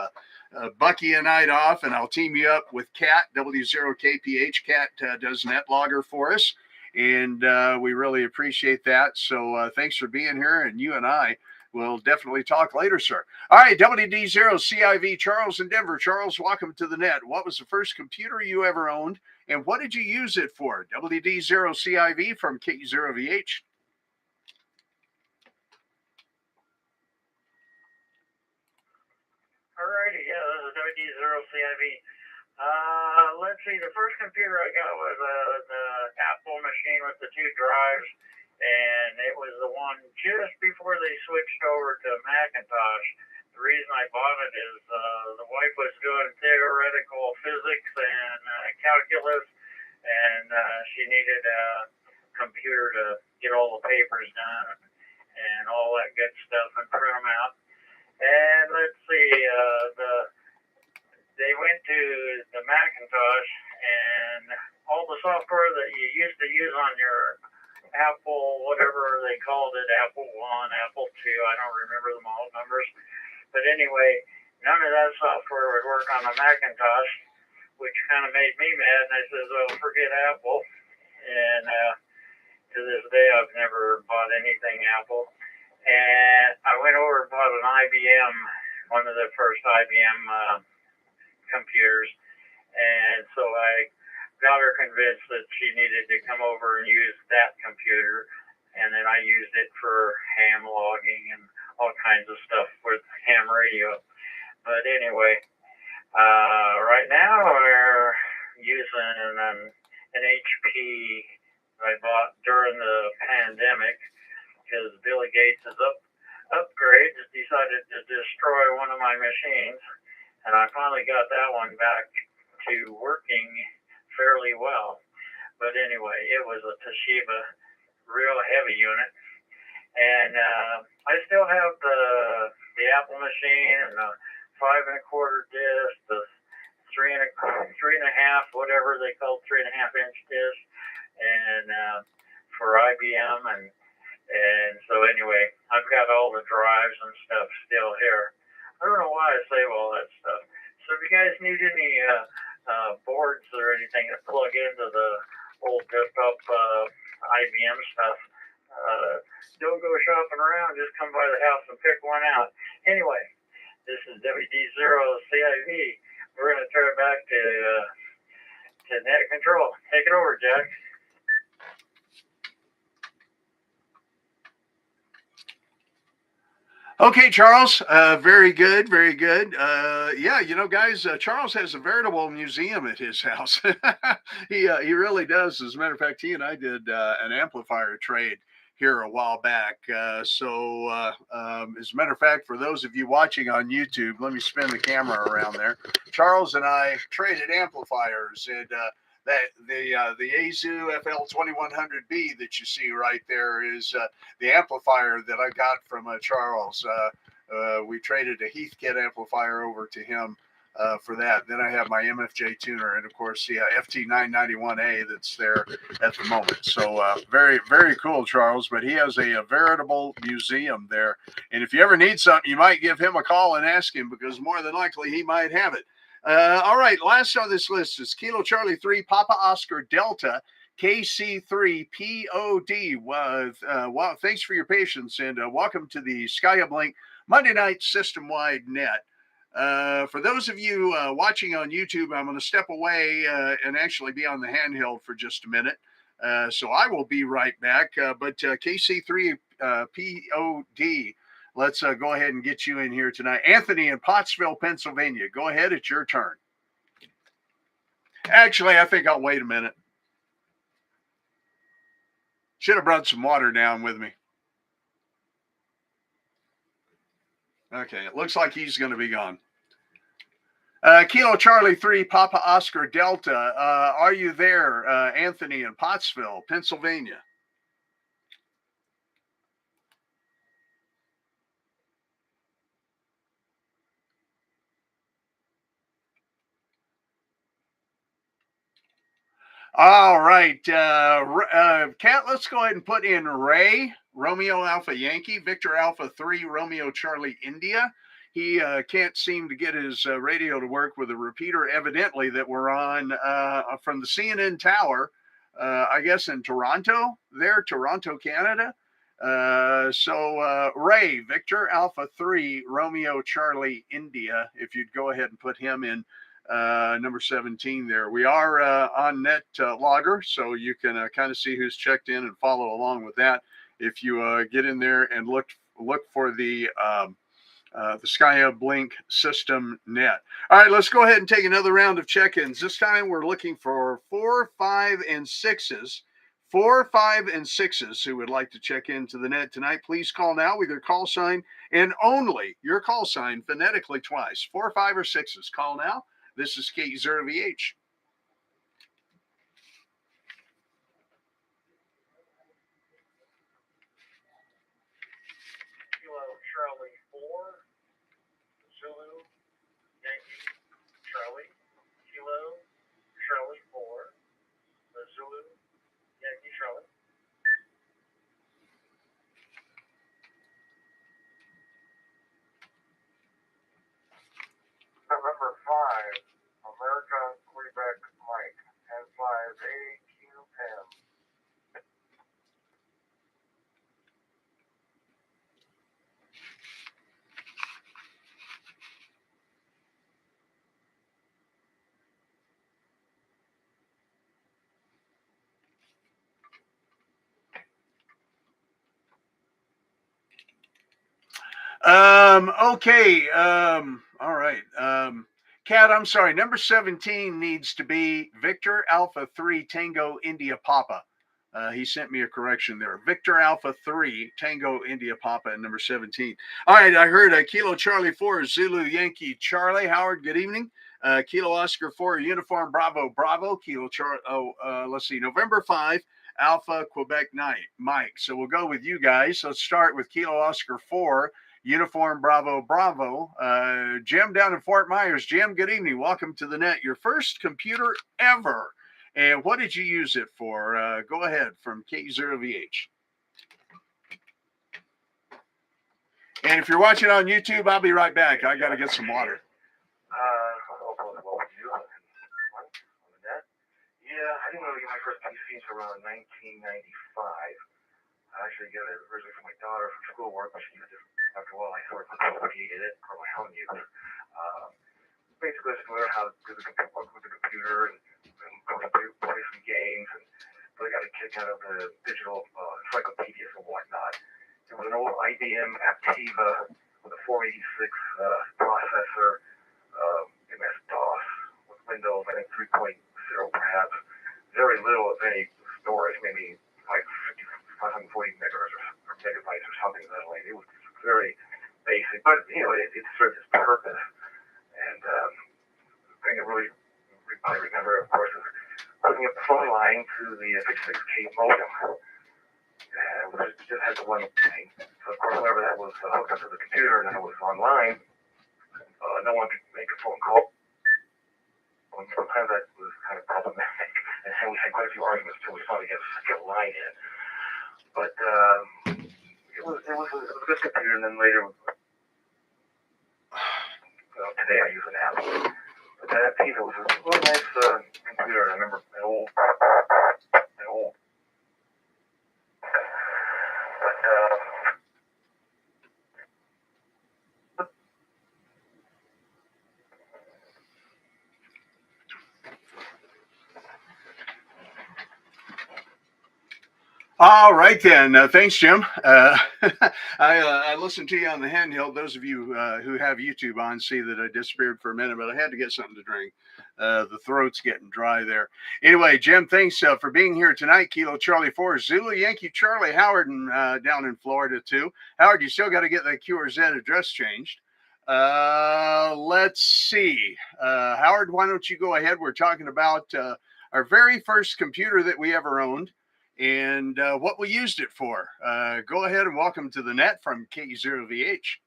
Bucky a night off, and I'll team you up with Kat, W0KPH. Kat does net logger for us, and we really appreciate that. So thanks for being here, and you and I will definitely talk later, sir. All right, WD0CIV, Charles in Denver. Charles, welcome to the net. What was the first computer you ever owned, and what did you use it for? WD0CIV from KE0VH. Alrighty, yeah, this is WD0CIV. Let's see, the first computer I got was an Apple machine with the two drives, and it was the one just before they switched over to Macintosh. The reason I bought it is the wife was doing theoretical physics and calculus, and she needed a computer to get all the papers done and all that good stuff and print them out. And let's see, they went to the Macintosh, and all the software that you used to use on your Apple, whatever they called it, Apple 1, Apple 2, I don't remember the model numbers. But anyway, none of that software would work on a Macintosh, which kind of made me mad. And I says, well, forget Apple. And to this day, I've never bought anything Apple. And I went over and bought an IBM, one of the first IBM computers. And so I got her convinced that she needed to come over and use that computer. And then I used it for ham logging and all kinds of stuff with ham radio. But anyway, right now we're using an HP I bought during the pandemic because Billy Gates' upgrade decided to destroy one of my machines. And I finally got that one back to working fairly well. But anyway, it was a Toshiba real heavy unit. And I still have the Apple machine and the 5 1/4 disc, the 3 1/2, whatever they call 3 1/2 inch disc, and for IBM, and so anyway, I've got all the drives and stuff still here. I don't know why I save all that stuff. So if you guys need any boards or anything to plug into the old desktop IBM stuff, don't go shopping around. Just come by the house and pick one out. Anyway, this is WD0CIV. We're going to turn it back to net control. Take it over, Jack. Okay, Charles. Very good. Very good. Yeah, you know, guys, Charles has a veritable museum at his house. He really does. As a matter of fact, he and I did an amplifier trade here a while back. As a matter of fact, for those of you watching on YouTube, let me spin the camera around there. Charles and I traded amplifiers, and the Yaesu FL2100B that you see right there is the amplifier that I got from Charles. We traded a Heathkit amplifier over to him for that. Then I have my MFJ tuner and, of course, the FT991A that's there at the moment. So very, very cool, Charles. But he has a veritable museum there. And if you ever need something, you might give him a call and ask him, because more than likely he might have it. All right, last on this list is Kilo Charlie 3 Papa Oscar Delta KC3POD. Wow, thanks for your patience, and welcome to the SkyHubLink Monday night system-wide net. For those of you watching on YouTube, I'm going to step away and actually be on the handheld for just a minute. So I will be right back. But KC3POD, let's go ahead and get you in here tonight. Anthony in Pottsville, Pennsylvania. Go ahead. It's your turn. Actually, I think I'll wait a minute. Should have brought some water down with me. Okay, it looks like he's going to be gone. Kilo Charlie 3 Papa Oscar Delta. Are you there, Anthony in Pottsville, Pennsylvania? All right, Kat, let's go ahead and put in Ray, Romeo Alpha Yankee, Victor Alpha 3, Romeo Charlie India. He can't seem to get his radio to work with a repeater, evidently, that we're on from the CNN tower, I guess in Toronto, Canada. Ray, Victor Alpha 3, Romeo Charlie India, if you'd go ahead and put him in number 17 there. We are on Net Logger, so you can kind of see who's checked in and follow along with that. If you get in there and look for the SkyHubLink system net. All right, let's go ahead and take another round of check-ins. This time we're looking for 4, 5, and 6s. 4, 5, and 6s who would like to check into the net tonight. Please call now with your call sign and only your call sign phonetically twice. 4, 5, or 6s. Call now. This is KE0VH. Okay. All right. Kat, I'm sorry. Number 17 needs to be Victor Alpha 3 Tango India Papa. He sent me a correction there. Victor Alpha 3 Tango India Papa and number 17. All right. I heard Kilo Charlie 4 Zulu Yankee Charlie. Howard, good evening. Kilo Oscar 4 Uniform Bravo Bravo. Kilo Charlie. Let's see. November 5 Alpha Quebec Night Mike. So we'll go with you guys. Let's start with Kilo Oscar 4 Uniform Bravo Bravo. Jim down in Fort Myers. Jim, good evening. Welcome to the net. Your first computer ever. And what did you use it for? Go ahead from KE0VH. And if you're watching on YouTube, I'll be right back. I got to get some water. Yeah, I didn't really get my first PC until around 1995. I actually got it originally for my daughter for schoolwork, but she used it after a while. I sort of created it for my own use. Basically, just learn how to do the computer, work with the computer, and go through, play some games, and really got a kick out of the digital encyclopedias and whatnot. It was an old IBM Aptiva with a 486 processor, MS-DOS with Windows, I think 3.0 perhaps. Very little, if any, storage, maybe like 540 megabytes or something of that way. It was very basic, but you know, it served its purpose. And the thing that really I remember, of course, is hooking up the phone line to the 56K modem. Which just had the one thing. So of course, whenever that was hooked up to the computer and then it was online, no one could make a phone call. And sometimes that was kind of problematic, and we had quite a few arguments until we finally get a line in. But it was a good computer, and then later, today I use an app. But that piece was a really nice computer. I remember an old. All right, then. Thanks, Jim. I listened to you on the handheld. Those of you who have YouTube on see that I disappeared for a minute, but I had to get something to drink. The throat's getting dry there. Anyway, Jim, thanks for being here tonight. Kilo Charlie 4, Zulu Yankee Charlie, Howard down in Florida, too. Howard, you still got to get that QRZ address changed. Let's see. Howard, why don't you go ahead? We're talking about our very first computer that we ever owned. And what we used it for. Go ahead and welcome to the net from KE0VH. KC0VH.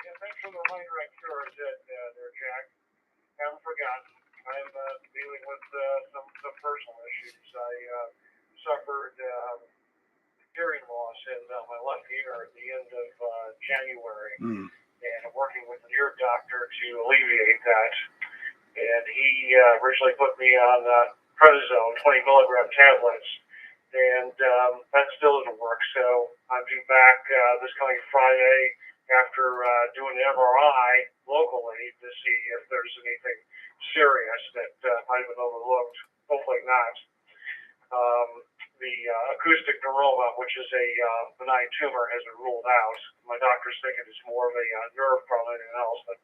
Yeah, thanks for the reminder on QRZ there, Jack. Haven't forgotten. I'm dealing with some personal issues. I suffered hearing loss in my left ear at the end of January, and I'm working with an ear doctor to alleviate that. And he originally put me on prednisone, 20 milligram tablets, and that still doesn't work. So I'm due back this coming Friday after doing an MRI locally to see if there's anything serious that might have been overlooked. Hopefully not. The acoustic neuroma, which is a benign tumor, has been ruled out. My doctor's thinking it's more of a nerve problem than anything else. But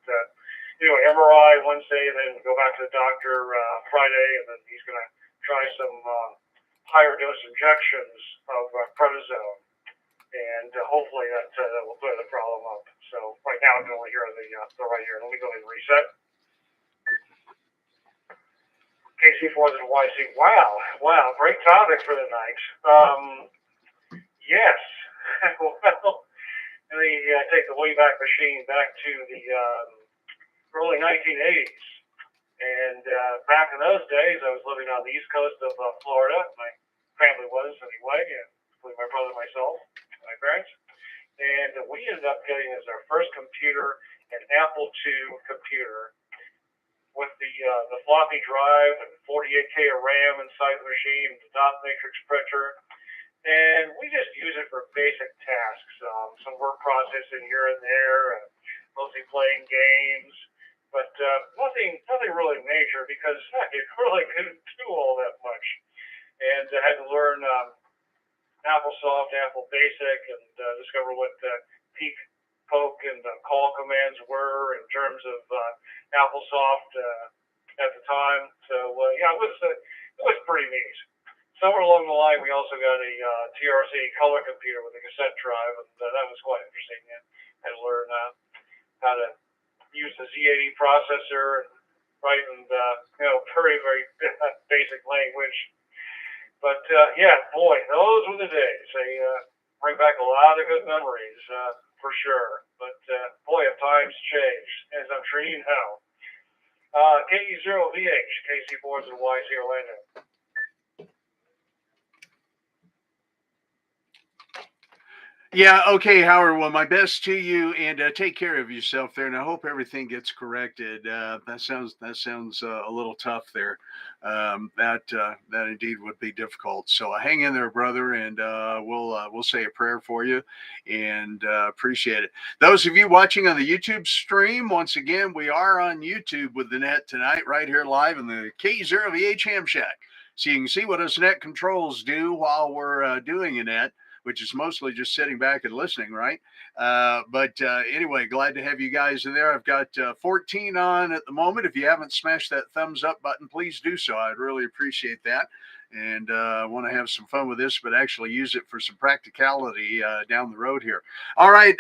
anyway, MRI Wednesday, then go back to the doctor Friday, and then he's going to try some higher dose injections of prednisone, and hopefully that will clear the problem up. So right now I can only hear the right ear. Let me go ahead and reset. KC4YC. Wow, great topic for the night. Yes. Well, let me take the Wayback Machine back to the early 1980s. And back in those days, I was living on the east coast of Florida. My family was, anyway, including my brother and myself, my parents. And we ended up getting as our first computer an Apple II computer, with the floppy drive and 48K of RAM inside the machine, the dot matrix printer, and we just use it for basic tasks, some word processing here and there, mostly playing games, But nothing really major because I really couldn't do all that much, and I had to learn AppleSoft, Apple Basic, and discover what peek, poke, and call commands were in terms of AppleSoft at the time. So yeah, it was pretty neat. Somewhere along the line, we also got a TRC color computer with a cassette drive, and that was quite interesting. And I had to learn how to use the Z80 processor and write in very basic language. But yeah, boy, those were the days. They bring back a lot of good memories for sure. But boy, have times changed, as I'm sure you know. KE0VH, KC Boards and YC Orlando. Yeah, okay, Howard. Well, my best to you, and take care of yourself there. And I hope everything gets corrected. That sounds a little tough there. That indeed would be difficult. So hang in there, brother, and we'll say a prayer for you, and appreciate it. Those of you watching on the YouTube stream, once again, we are on YouTube with the net tonight, right here live in the KE0VH Hamshack. So you can see what us net controls do while we're doing a net, which is mostly just sitting back and listening, right? But anyway, glad to have you guys in there. I've got 14 on at the moment. If you haven't smashed that thumbs up button, please do so. I'd really appreciate that. And I want to have some fun with this, but actually use it for some practicality down the road here. All right,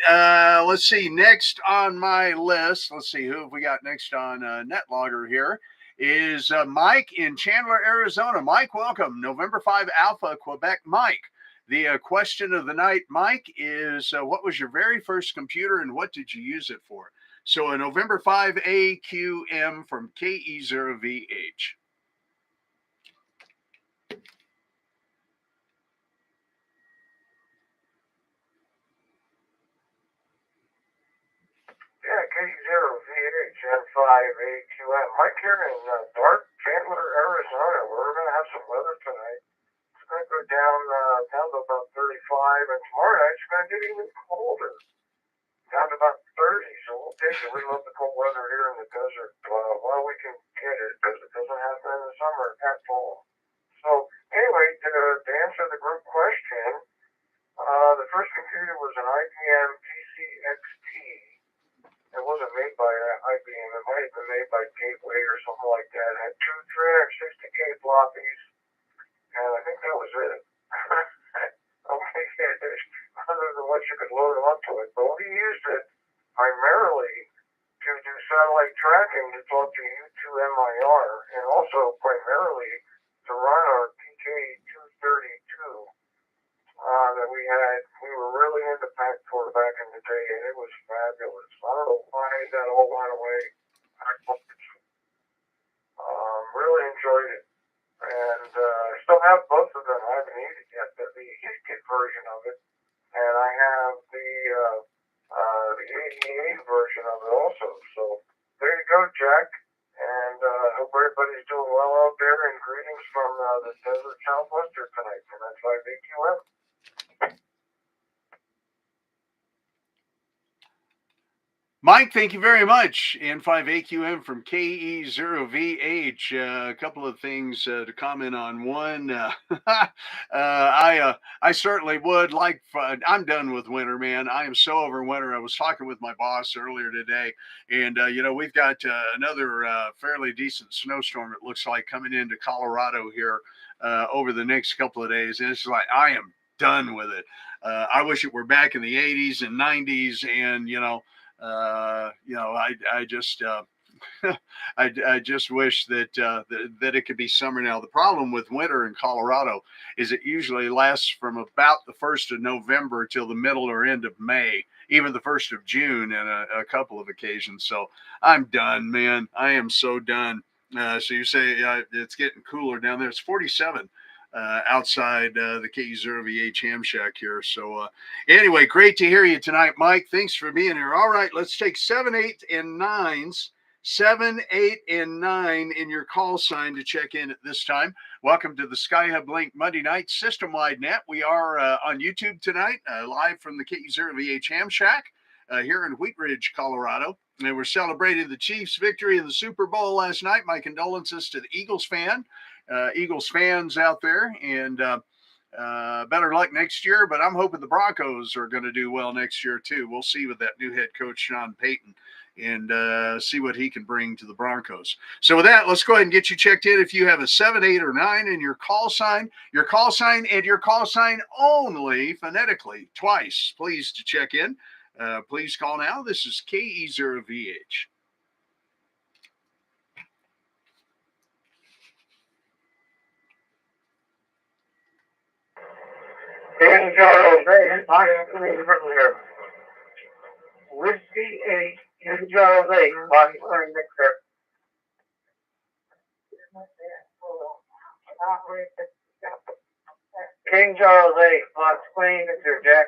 let's see. Next on my list, let's see, who have we got next on NetLogger here? Is Mike in Chandler, Arizona. Mike, welcome. November 5 Alpha, Quebec, Mike. The question of the night, Mike, is what was your very first computer and what did you use it for? So a November 5 AQM from KE0VH. Yeah, KE0VH M5AQM. Mike here in dark Chandler, Arizona. We're going to have some weather tonight. It's going to go down to about 35, and tomorrow night it's going to get even colder, down to about 30. So we'll take it. We love the cold weather here in the desert while we can get it, because it doesn't happen in the summer at all. So anyway, to answer the group question, the first computer was an IBM PC-XT. It wasn't made by IBM. It might have been made by Gateway or something like that. It had two 360K floppies, and I think that was it. Other than what you could load onto it. But we used it primarily to do satellite tracking to talk to U2MIR, and also primarily to run our PK232 that we had. We were really into Pac-4 back in the day, and it was fabulous. I don't know why that all went away. Really enjoyed it. And I still have both of them. I haven't used it yet, the HitKit version of it. And I have the 88 version of it also. So there you go, Jack. And hope everybody's doing well out there. And greetings from the desert southwestern tonight from S5AQM. Mike, thank you very much. N5AQM from KE0VH. A couple of things to comment on. One, I certainly would like. I'm done with winter, man. I am so over winter. I was talking with my boss earlier today, and we've got another fairly decent snowstorm. It looks like coming into Colorado here over the next couple of days, and it's like I am done with it. I wish it were back in the 80s and 90s, and I just I just wish that that it could be summer now. The problem with winter in Colorado is it usually lasts from about the 1st of November till the middle or end of May, even the 1st of June in a couple of occasions. So I'm done, man. I am so done. So you say it's getting cooler down there. It's 47 outside the KE0VH Hamshack here. So anyway, great to hear you tonight, Mike. Thanks for being here. All right, let's take 7, 8, and 9s. 7, 8, and 9 in your call sign to check in at this time. Welcome to the SkyHubLink Monday night system-wide net. We are on YouTube tonight, live from the KE0VH Hamshack. here in Wheat Ridge, Colorado. And we're celebrating the Chiefs' victory in the Super Bowl last night. My condolences to the Eagles fans out there, and better luck next year. But I'm hoping the Broncos are going to do well next year too. We'll see with that new head coach Sean Payton, and see what he can bring to the Broncos. So with that, let's go ahead and get you checked in. If you have a 7, 8, or 9 in your call sign only phonetically twice, please to check in. Please call now. This is KE0VH. Whiskey 8, King Charles 8, Body Spring Mixer. King Charles 8, Fox Queen, Mr. Jack.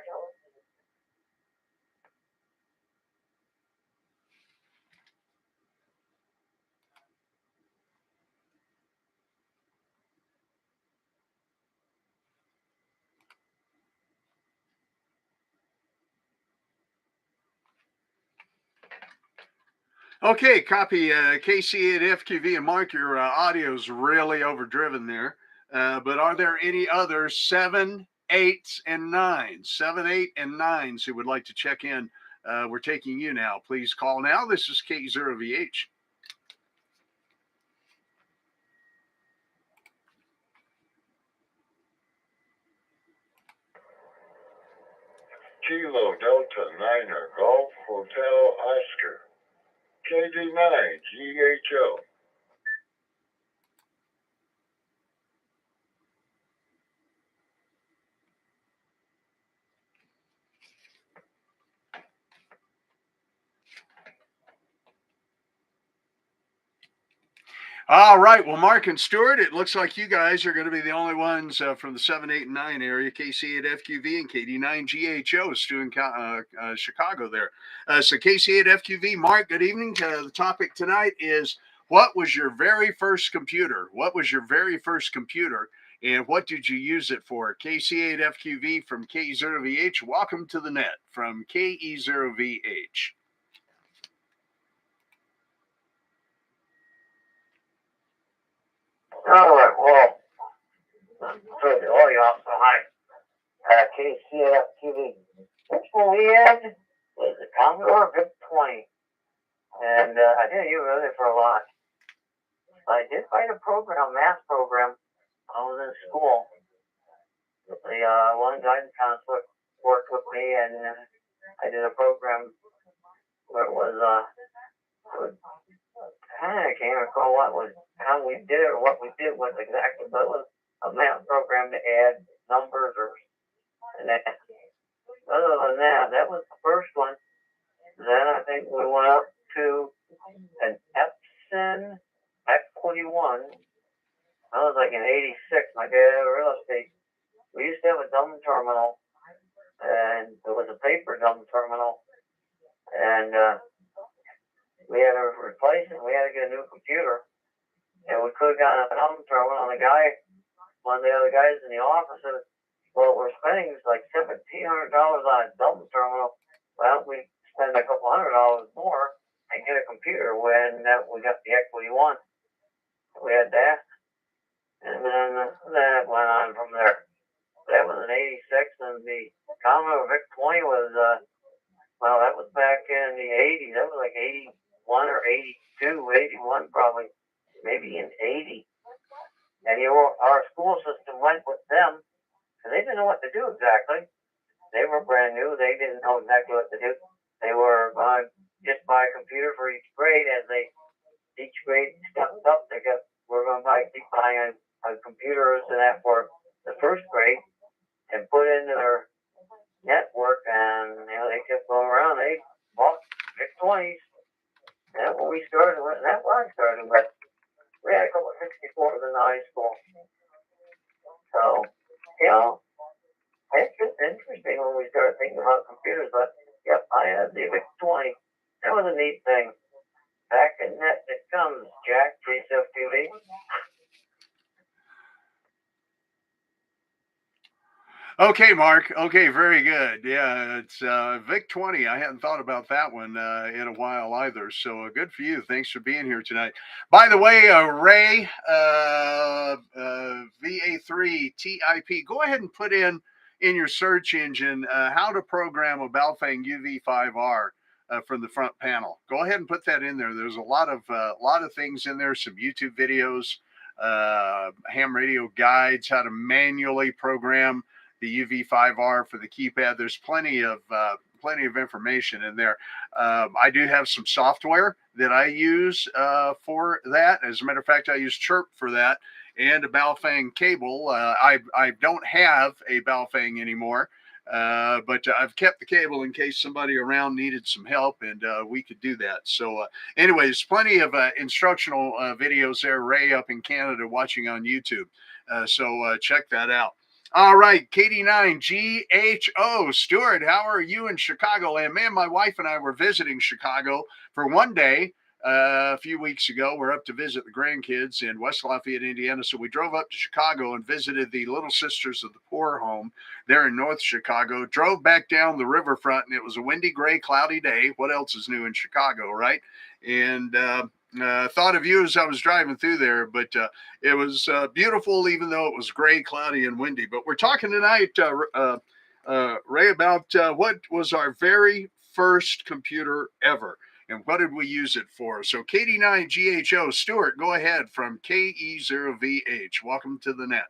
Okay, copy KC8FQV, and Mark, your audio's really overdriven there. But are there any other 7, 8s, and 9s? 7, 8, and 9s who would like to check in? We're taking you now. Please call now. This is K0VH. Kilo Delta Niner Golf Hotel Oscar. KD9 GHO. All right. Well, Mark and Stuart, it looks like you guys are going to be the only ones from the 7, 8, and 9 area, KC8FQV and KD9GHO, Stu in Chicago there. So KC8FQV, Mark, good evening. The topic tonight is, what was your very first computer? What was your very first computer, and what did you use it for? KC8FQV from KE0VH, welcome to the net from KE0VH. All right, well, for the audio, so hi. KCF TV. Which one we had was the Commodore VIC-20. And I didn't use it for a lot. I did write a program, math program. I was in school. The one guidance counselor worked with me, and I did a program where it was, I can't recall how we did it or what we did was exactly, but it was a math program to add numbers and that. Other than that, that was the first one. Then I think we went up to an Epson X41. That was like in '86. My dad had a real estate. We used to have a dumb terminal, and it was a paper dumb terminal, and we had to replace it. We had to get a new computer, and we could have gotten a dumb terminal. And one of the other guys in the office said, "Well, we're spending like $1,700 on a dumb terminal. Why don't we spend a couple $100 more and get a computer?" When we got the X41, we had that, and then it went on from there. That was in '86, and the Commodore VIC-20 was that was back in the '80s. That was like '81 or '82, '81 probably, maybe in '80. And our school system went with them. And they didn't know what to do exactly. They were brand new. They didn't know exactly what to do. They were just buy a computer for each grade. As each grade stepped up, we're going to keep buying computers and that for the first grade and put into their network. And they kept going around. They bought VIC-20s. That's when we started. That's where I started. But we had a couple of 64s in high school. So, it's just interesting when we started thinking about computers. But, yep, I had the VIC-20. That was a neat thing. Back in that, it comes, Jack, KCF TV. Okay, Mark. Okay, very good. Yeah, it's Vic 20. I hadn't thought about that one in a while either. So good for you. Thanks for being here tonight. By the way, Ray VA3 TIP. Go ahead and put in your search engine how to program a Baofeng UV5R. From the front panel, go ahead and put that in there. There's a lot of things in there. Some YouTube videos, ham radio guides, how to manually program the UV5R for the keypad. There's plenty of information in there. I do have some software that I use for that. As a matter of fact, I use Chirp for that and a Baofeng cable. I don't have a Baofeng anymore. But I've kept the cable in case somebody around needed some help, and we could do that. So, anyways, plenty of instructional videos there. Ray up in Canada watching on YouTube. So check that out. All right, KD9GHO. Stuart, how are you in Chicago? And man, my wife and I were visiting Chicago for one day a few weeks ago. We're up to visit the grandkids in West Lafayette, Indiana. So we drove up to Chicago and visited the Little Sisters of the Poor home there in North Chicago. Drove back down the riverfront, and it was a windy, gray, cloudy day. What else is new in Chicago, right? And thought of you as I was driving through there, but it was beautiful, even though it was gray, cloudy, and windy. But we're talking tonight, Ray, about what was our very first computer ever. And what did we use it for? So KD9GHO, Stuart, go ahead from KE0VH. Welcome to the net.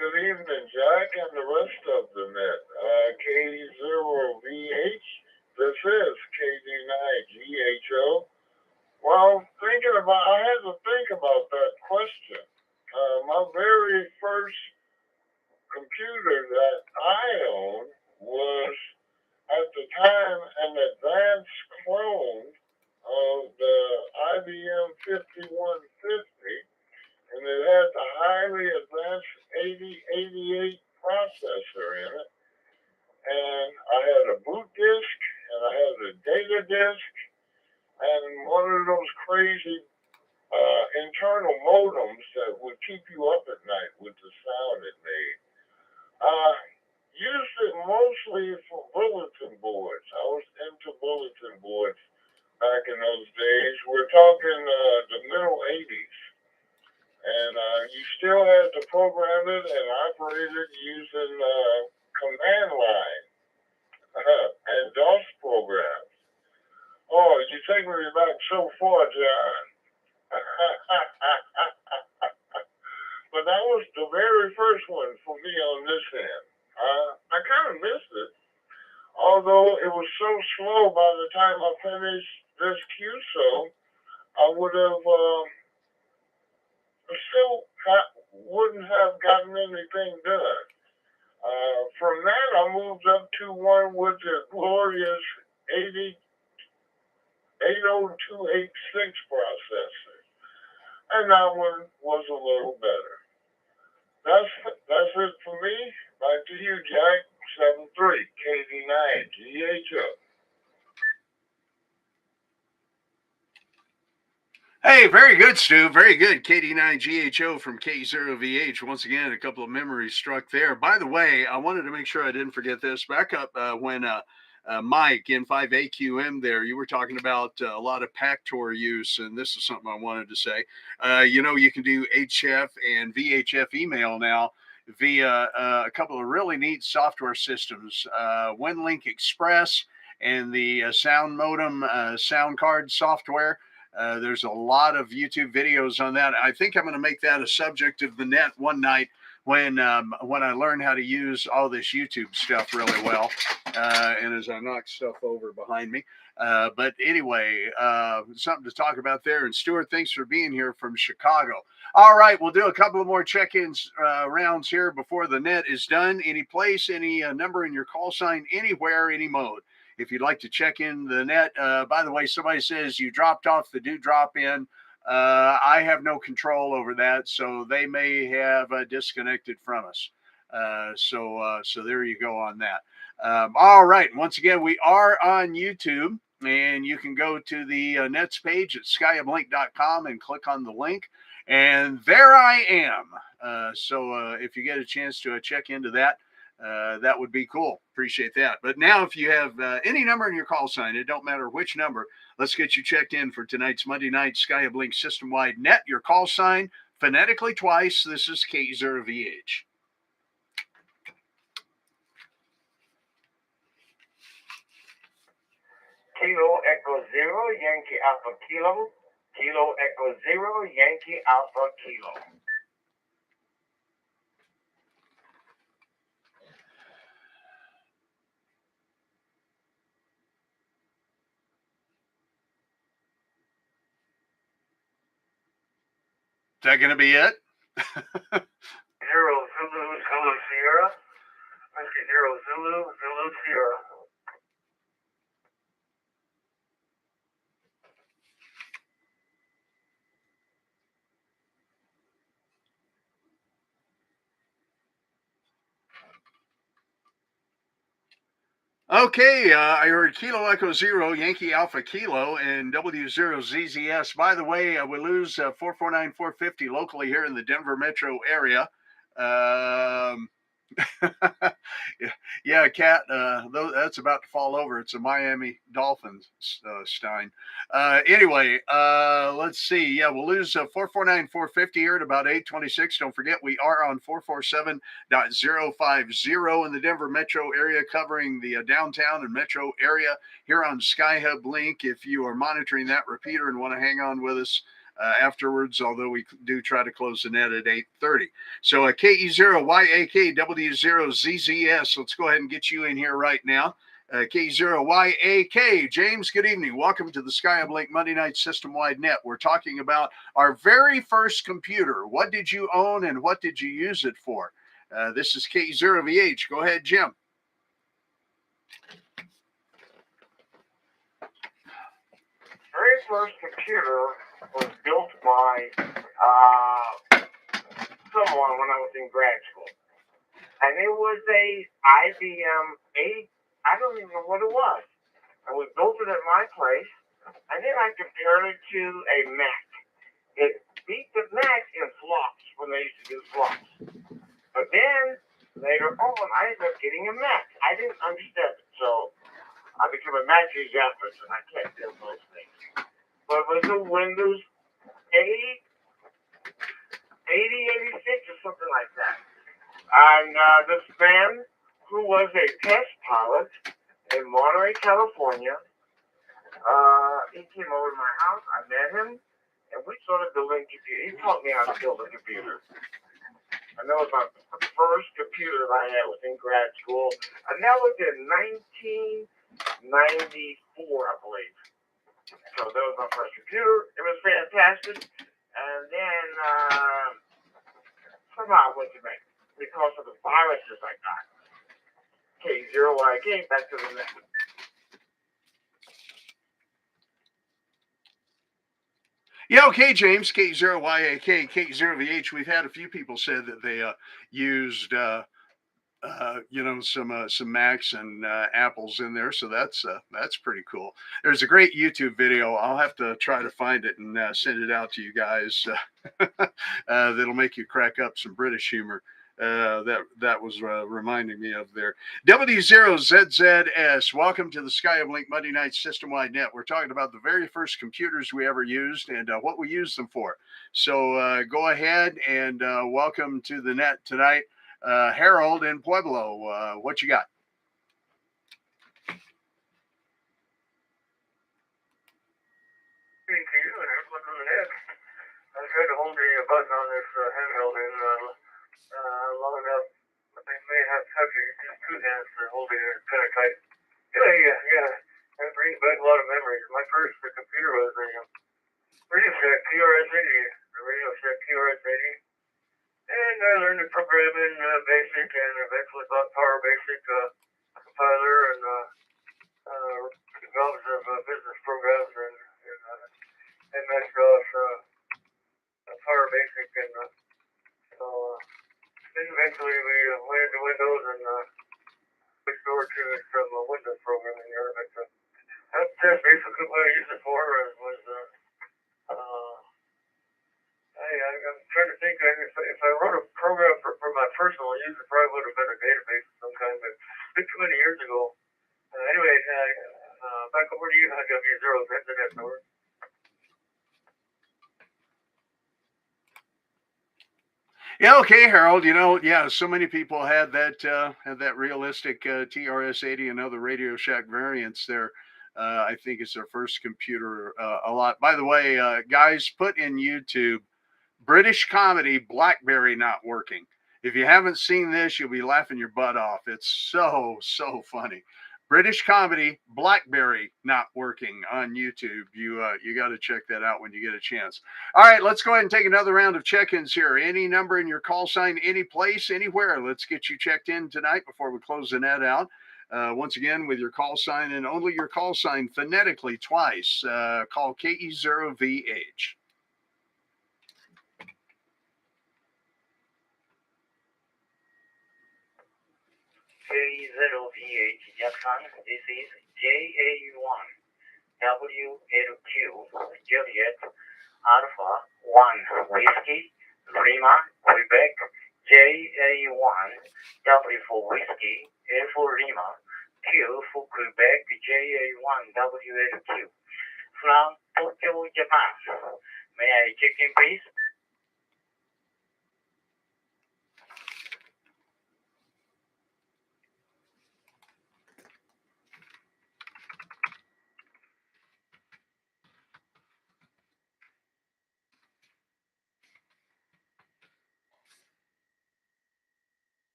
Good evening, Jack, and the rest of the net. KE0VH, this is KD9GHO. Well, I had to think about that question. My very first computer that I owned was, at the time, an advanced clone of the IBM 5150, and it had the highly advanced 8088 processor in it. And I had a boot disk, and I had a data disk, and one of those crazy internal modems that would keep you up at night with the sound it made. Used it mostly for bulletin boards. I was into bulletin boards back in those days. We're talking the middle 80s. And you still had to program it and operate it using command line and DOS programs. Oh, you take me back so far, John. But that was the very first one for me on this end. I kind of missed it, although it was so slow. By the time I finished this QSO, I would have wouldn't have gotten anything done. From that, I moved up to one with the glorious 80286 processor, and that one was a little better. That's it for me. Back to you, Jack. 73 KD9 GHO. Hey, very good, Stu. Very good. KD9GHO from K0VH. Once again, a couple of memories struck there. By the way, I wanted to make sure I didn't forget this. Back up when Mike in 5AQM there, you were talking about a lot of Pactor use, and this is something I wanted to say. You can do HF and VHF email now via a couple of really neat software systems, WinLink Express and the Sound Modem sound card software. There's a lot of YouTube videos on that. I think I'm going to make that a subject of the net one night when I learn how to use all this YouTube stuff really well. And as I knock stuff over behind me. But anyway, something to talk about there. And Stuart, thanks for being here from Chicago. All right, we'll do a couple of more check-ins rounds here before the net is done. Any place, any number in your call sign, anywhere, any mode. If you'd like to check in the net, by the way, somebody says you dropped off the do drop in. I have no control over that, so they may have disconnected from us. So there you go on that. All right. Once again, we are on YouTube. and you can go to the Nets page at SkyHubLink.com and click on the link. And there I am. So if you get a chance to check into that, that would be cool. Appreciate that. But now, if you have any number in your call sign, it don't matter which number, let's get you checked in for tonight's Monday night SkyHubLink system-wide net. Your call sign phonetically twice. This is KE0VH. Kilo Echo Zero, Yankee Alpha Kilo. Kilo Echo Zero, Yankee Alpha Kilo. Is that going to be it? Zero Zulu Zulu Sierra. Whiskey Zero Zulu Zulu Sierra. Okay, I heard Kilo Echo Zero, Yankee Alpha Kilo, and W0ZZS. By the way, we lose 449-450 locally here in the Denver metro area. Yeah, Cat, that's about to fall over. It's a Miami Dolphins Stein. Anyway, let's see. Yeah, we'll lose 449-450 here at about 8:26. Don't forget, we are on 447.050 in the Denver metro area, covering the downtown and metro area here on SkyHubLink. If you are monitoring that repeater and want to hang on with us afterwards, although we do try to close the net at 8:30. So KE0YAK W0ZZS. Let's go ahead and get you in here right now. KE0YAK. James, good evening. Welcome to the SkyHubLink Monday Night System-Wide Net. We're talking about our very first computer. What did you own and what did you use it for? This is KE0VH. Go ahead, Jim. Very first computer was built by someone when I was in grad school. And it was a IBM 8, I don't even know what it was. And we built it at my place, and then I compared it to a Mac. It beat the Mac in flops when they used to do flops. But then, later on, I ended up getting a Mac. I didn't understand it, so I became a Mac enthusiast, and I can't do those things. But it was a Windows 8086 or something like that. And this man, who was a test pilot in Monterey, California, he came over to my house. I met him, and we started building a computer. He taught me how to build a computer. And that was my first computer that I had was in grad school. And that was in 1994, I believe. So that was my first computer. It was fantastic. And then somehow I went to make because of the viruses I got. KE0YAK, back to the next. Yeah, okay, James. KE0YAK, KE0VH. We've had a few people say that they used some Macs and Apples in there, so that's pretty cool. There's a great YouTube video. I'll have to try to find it and send it out to you guys. That'll make you crack up some British humor. That was reminding me of there. W0ZZS. Welcome to the SkyHubLink Monday Night System-Wide Net. We're talking about the very first computers we ever used and what we used them for. So go ahead and welcome to the net tonight. Harold in Pueblo, what you got? Thank you, and I'm looking on the net. I tried to hold the button on this handheld in long enough. I may have to use two hands for holding it kind of tight. Yeah. That brings back a lot of memories. My first computer was a Radio Shack QRS-80, a Radio Shack QRS-80. And I learned to program in BASIC and eventually got Power Basic compiler and developed business programs and MS-DOS Power Basic. And so then eventually we went into Windows and switched over to some Windows programming there. But That's basically what I used it for. I'm trying to think. If I wrote a program for my personal use, it probably would have been a database of some kind, but it's been too many years ago. Anyway, back over to you, W0. That's the next over. Yeah, okay, Harold. Yeah, so many people had that realistic TRS-80 and other Radio Shack variants there. I think it's their first computer a lot. By the way, guys, put in YouTube British comedy BlackBerry not working. If you haven't seen this, you'll be laughing your butt off. It's so funny. British comedy BlackBerry not working on YouTube. You got to check that out when you get a chance. All right, let's go ahead and take another round of check-ins here. Any number in your call sign, any place, anywhere. Let's get you checked in tonight before we close the net out. Once again, with your call sign and only your call sign phonetically twice. Call KE0VH. KE0VH Jackson, this is JA1 WLQ Juliet Alpha 1 Whiskey Lima Quebec JA1 W for Whiskey L for Lima Q for Quebec JA1 WLQ from Tokyo, Japan. May I check in, please?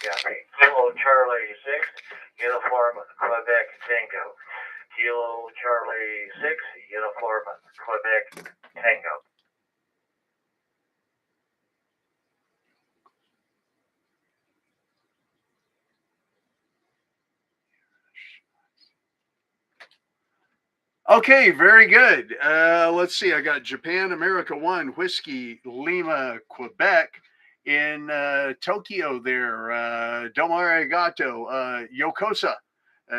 Yeah, Kilo Charlie 6, Uniform Quebec Tango. Kilo Charlie 6, Uniform Quebec Tango. Okay, very good. Let's see. I got Japan, America 1, Whiskey, Lima, Quebec, in Tokyo there. Domo arigato. Yokosa,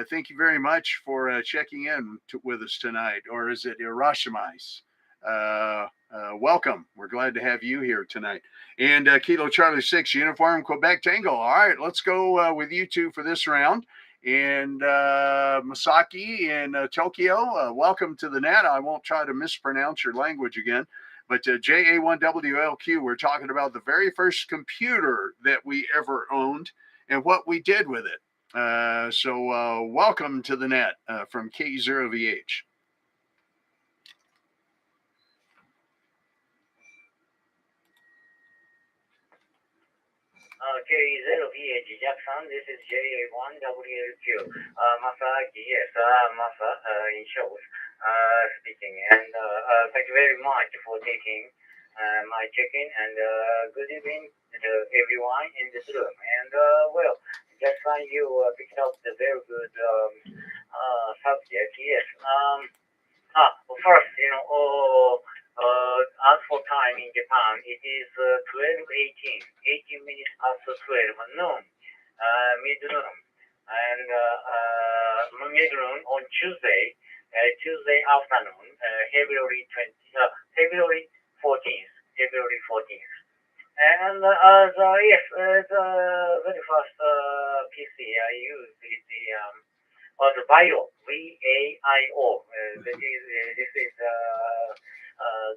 thank you very much for checking in with us tonight. Or is it Irashimais? Welcome. We're glad to have you here tonight. And Kilo Charlie 6, Uniform Quebec Tango. All right, let's go with you two for this round. And Masaki in Tokyo, welcome to the net. I won't try to mispronounce your language again, but JA1WLQ, we're talking about the very first computer that we ever owned and what we did with it. So welcome to the net from KE0VH. KE0VH Jackson, this is JA1WLQ. Masaki, yes, Masa in short, speaking. And thank you very much for taking my check-in, and good evening to everyone in this room. And well, Jackson, you picked up the very good subject. Yes. First, as for time in Japan, it is 12:18, 18 minutes after 12 noon, midnoon, and midnoon on Tuesday, Tuesday afternoon, February 14th, February 14th. And yes, the very first PC I used is the VAIO, VAIO. This is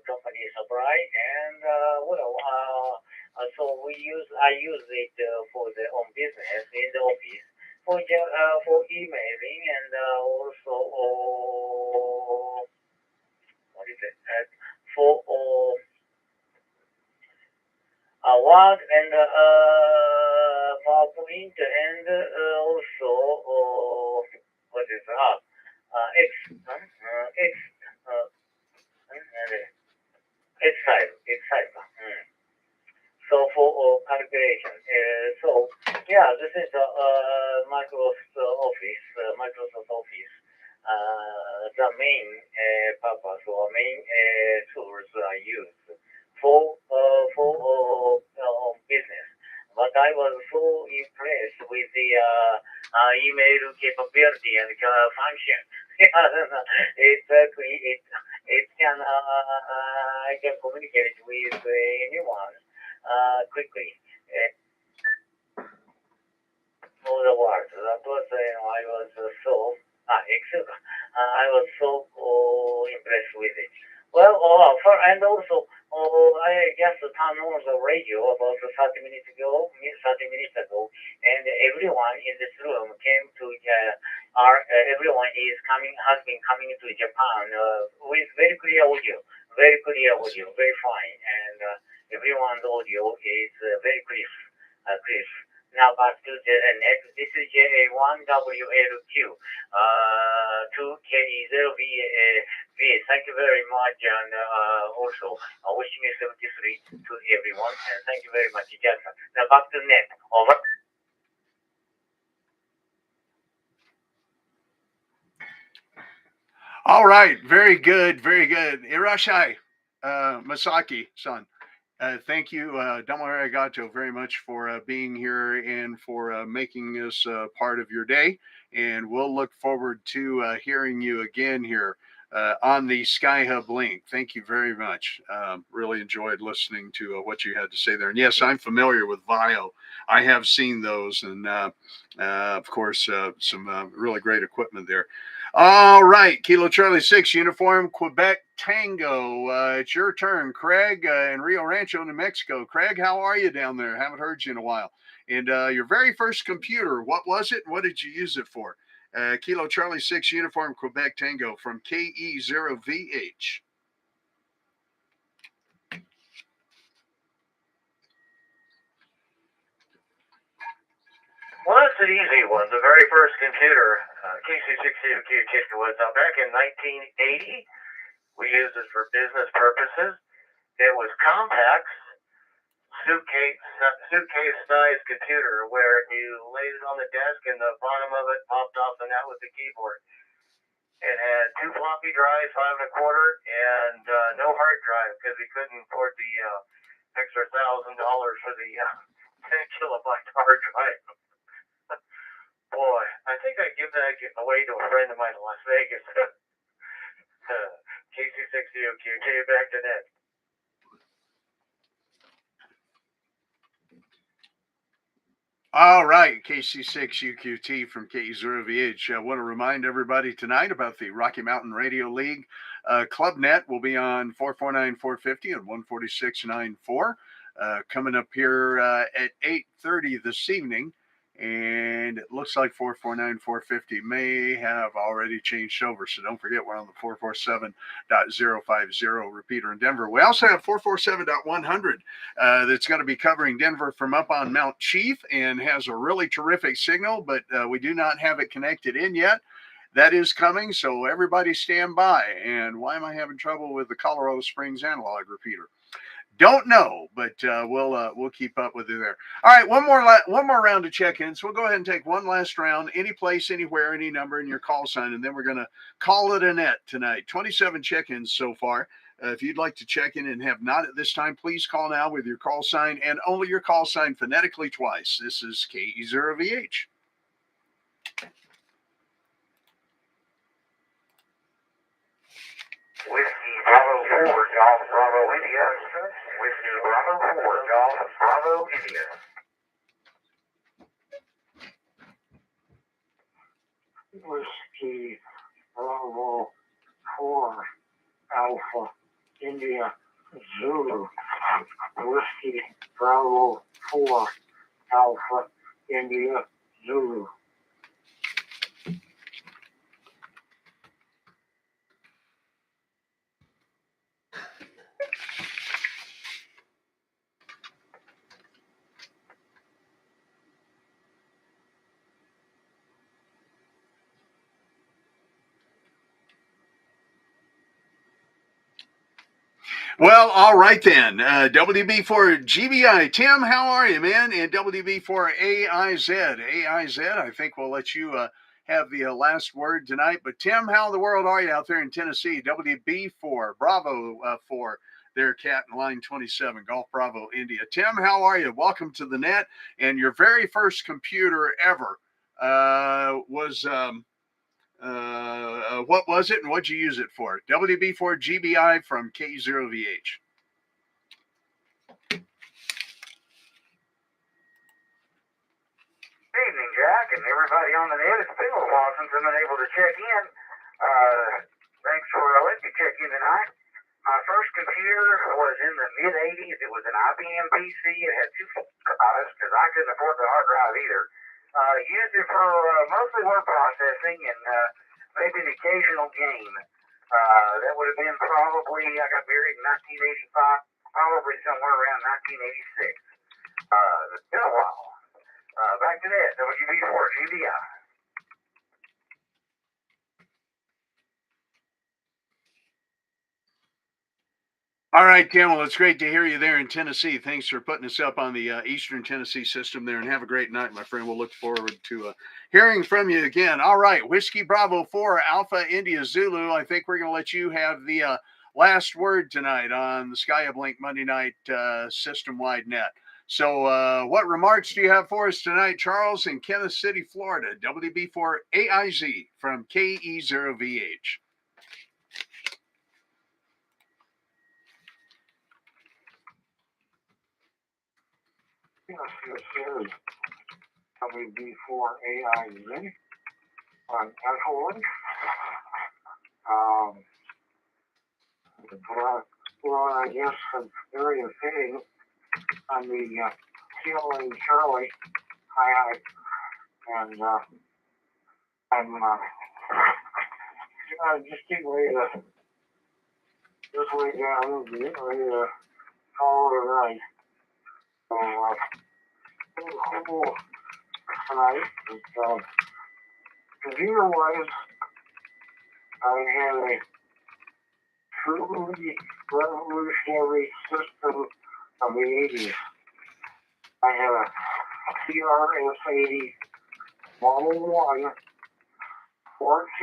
company supply, and so I use it for the own business in the office for emailing, and also what is it for Word and PowerPoint, and also what is Excel. So for calculation, so yeah, this is Microsoft Office. The main purpose or main tools I use for business. But I was so impressed with the email capability and function. It can I can communicate with anyone quickly. All the world. That was I was so excuse me. I was so impressed with it. Well, and also, I just turned on the radio about 30 minutes ago, and everyone in this room came to everyone is coming has been coming to Japan with very clear audio, very fine, and everyone's audio is very crisp, crisp. Now back to the next. This is JA1WLQ to KE0VH. Thank you very much, and also wishing you 73 to everyone, and thank you very much, Jackson. Now back to net. Over. All right, very good, very good. Irashai, Masaki-san. Thank you, Domo arigato, very much for being here and for making this part of your day. And we'll look forward to hearing you again here on the SkyHubLink. Thank you very much. Really enjoyed listening to what you had to say there. And yes, I'm familiar with VIO. I have seen those, and of course, some really great equipment there. All right, Kilo Charlie 6, Uniform Quebec Tango. It's your turn, Craig, in Rio Rancho, New Mexico. Craig, how are you down there? Haven't heard you in a while. And your very first computer, what was it? What did you use it for? Kilo Charlie 6, Uniform Quebec Tango from KE0VH. Well, that's an easy one. The very first computer, KC60 was back in 1980. We used it for business purposes. It was compact, suitcase size computer where you laid it on the desk and the bottom of it popped off, and that was the keyboard. It had 2 floppy drives, 5 1/4, and no hard drive because we couldn't afford the extra $1,000 for the 10 kilobyte hard drive. Boy, I think I'd give that away to a friend of mine in Las Vegas. KC60OQ, back to net. All right, KC6UQT from KE0VH. I want to remind everybody tonight about the Rocky Mountain Radio League. Club Net will be on 449-450 and 146.94 coming up here at 8:30 this evening. And it looks like 449-450 may have already changed over. So don't forget, we're on the 447.050 repeater in Denver. We also have 447.100 that's going to be covering Denver from up on Mount Chief and has a really terrific signal, but we do not have it connected in yet. That is coming, so everybody stand by. And why am I having trouble with the Colorado Springs analog repeater? Don't know, but we'll keep up with it there. All right, one more round of check-ins. We'll go ahead and take one last round, any place, anywhere, any number, and your call sign, and then we're going to call it a net tonight. 27 check-ins so far. If you'd like to check in and have not at this time, please call now with your call sign and only your call sign phonetically twice. This is KE0VH. Whiskey Bravo 4, Golf Bravo India. Whiskey Bravo 4, Golf Bravo India. Whiskey Bravo 4 Alpha India Zulu. Whiskey Bravo 4 Alpha India Zulu. Well, all right then. WB for GBI. Tim, how are you, man? And WB for AIZ. AIZ, I think we'll let you have the last word tonight. But Tim, how in the world are you out there in Tennessee? WB for Bravo for there, Cat in line 27, Golf Bravo, India. Tim, how are you? Welcome to the net. And your very first computer ever was what was it and what'd you use it for? WB4 GBI from KE0VH. Good evening, Jack, and everybody on the net. It's been a while since I've been able to check in. Thanks for letting me check in tonight. My first computer was in the mid-'80s. It was an IBM PC. It had two drives because I couldn't afford the hard drive either. Used it for mostly word processing and maybe an occasional game. That would have been probably, I got married in 1985, probably somewhere around 1986. It's been a while. Back to that, WB4 GBI. All right, Tim. Well, it's great to hear you there in Tennessee. Thanks for putting us up on the Eastern Tennessee system there, and have a great night, my friend. We'll look forward to hearing from you again. All right, Whiskey Bravo 4, Alpha India Zulu. I think we're going to let you have the last word tonight on the SkyHubLink Monday night system-wide net. So what remarks do you have for us tonight, Charles, in Kansas City, Florida? WB4 AIZ from KE0VH. This is WB4 AIZ on SkyHubLink. Well, I guess some area fitting on the Kilo and Charlie hi, and I'm just getting ready to just lay down and get ready to call it a night. So, cool tonight. Computer-wise, I had a truly revolutionary system of the 80s. I had a TRS-80 Model 1 4K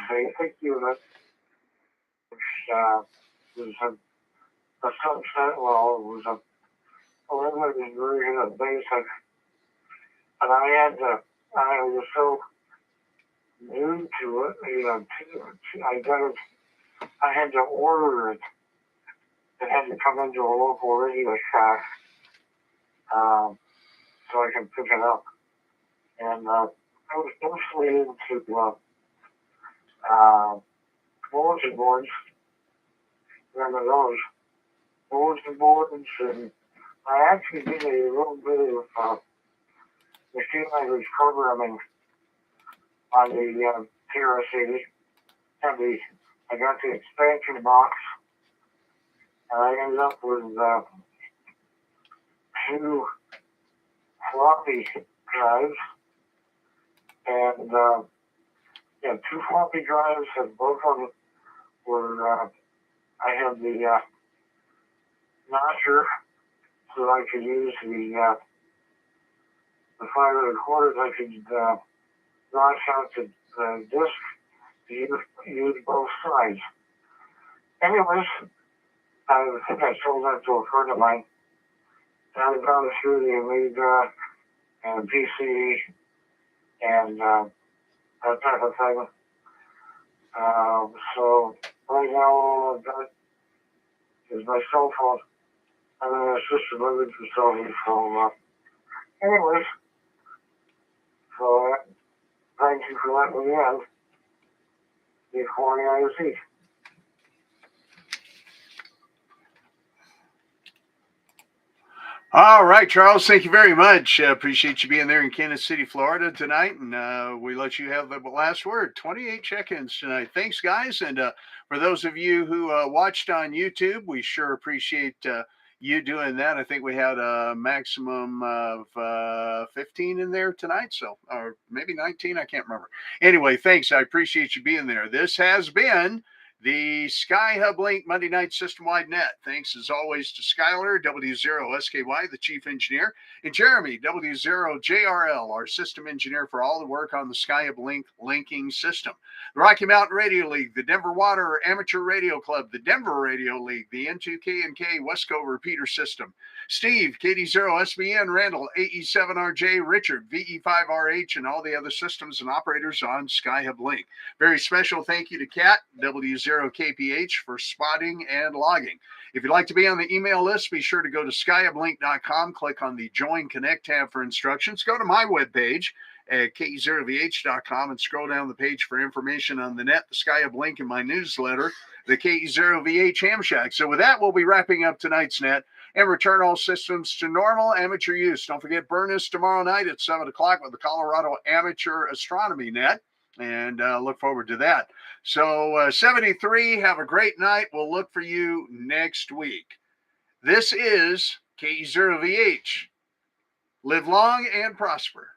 basic unit, which was a subset, well, it was a limited version of basic. And I was so new to it, I had to order it. It had to come into a local radio shack so I could pick it up. And I was mostly into bulletin boards. Remember those? Bulletin boards, and I actually did a little bit of machine language programming on the TRS-80. I got the expansion box, and I ended up with two floppy drives, and two floppy drives, and both of them were, I had the notcher so I could use the 5 1/4. I could notch out the disc to use both sides. Anyways, I think I sold that to a friend of mine. And I gone through the Amiga and PC and that type of thing. So right now all I've got is my cell phone. I'm in an assisted living facility. So anyways, so thank you for letting me in. Before the IOC. All right, Charles, thank you very much. Appreciate you being there in Kansas City, Florida tonight. And we let you have the last word. 28 check-ins tonight. Thanks, guys. And for those of you who watched on YouTube, we sure appreciate you doing that. I think we had a maximum of 15 in there tonight. So, or maybe 19. I can't remember. Anyway, thanks. I appreciate you being there. This has been the SkyHubLink Monday night system-wide net. Thanks as always to Skylar, W0SKY, the chief engineer, and Jeremy, W0JRL, our system engineer for all the work on the SkyHubLink linking system. The Rocky Mountain Radio League, the Denver Water Amateur Radio Club, the Denver Radio League, the N2K and K Wesco repeater system, Steve, KD0SBN, Randall, AE7RJ, Richard, VE5RH, and all the other systems and operators on SkyHubLink. Very special thank you to Kat, W0KPH, for spotting and logging. If you'd like to be on the email list, be sure to go to skyhublink.com, click on the Join Connect tab for instructions. Go to my webpage at KE0VH.com and scroll down the page for information on the net, the SkyHubLink, and my newsletter, the KE0VH Hamshack. So with that, we'll be wrapping up tonight's net and return all systems to normal amateur use. Don't forget Burness tomorrow night at 7 o'clock with the Colorado Amateur Astronomy Net, and look forward to that. So 73, have a great night. We'll look for you next week. This is KE0VH. Live long and prosper.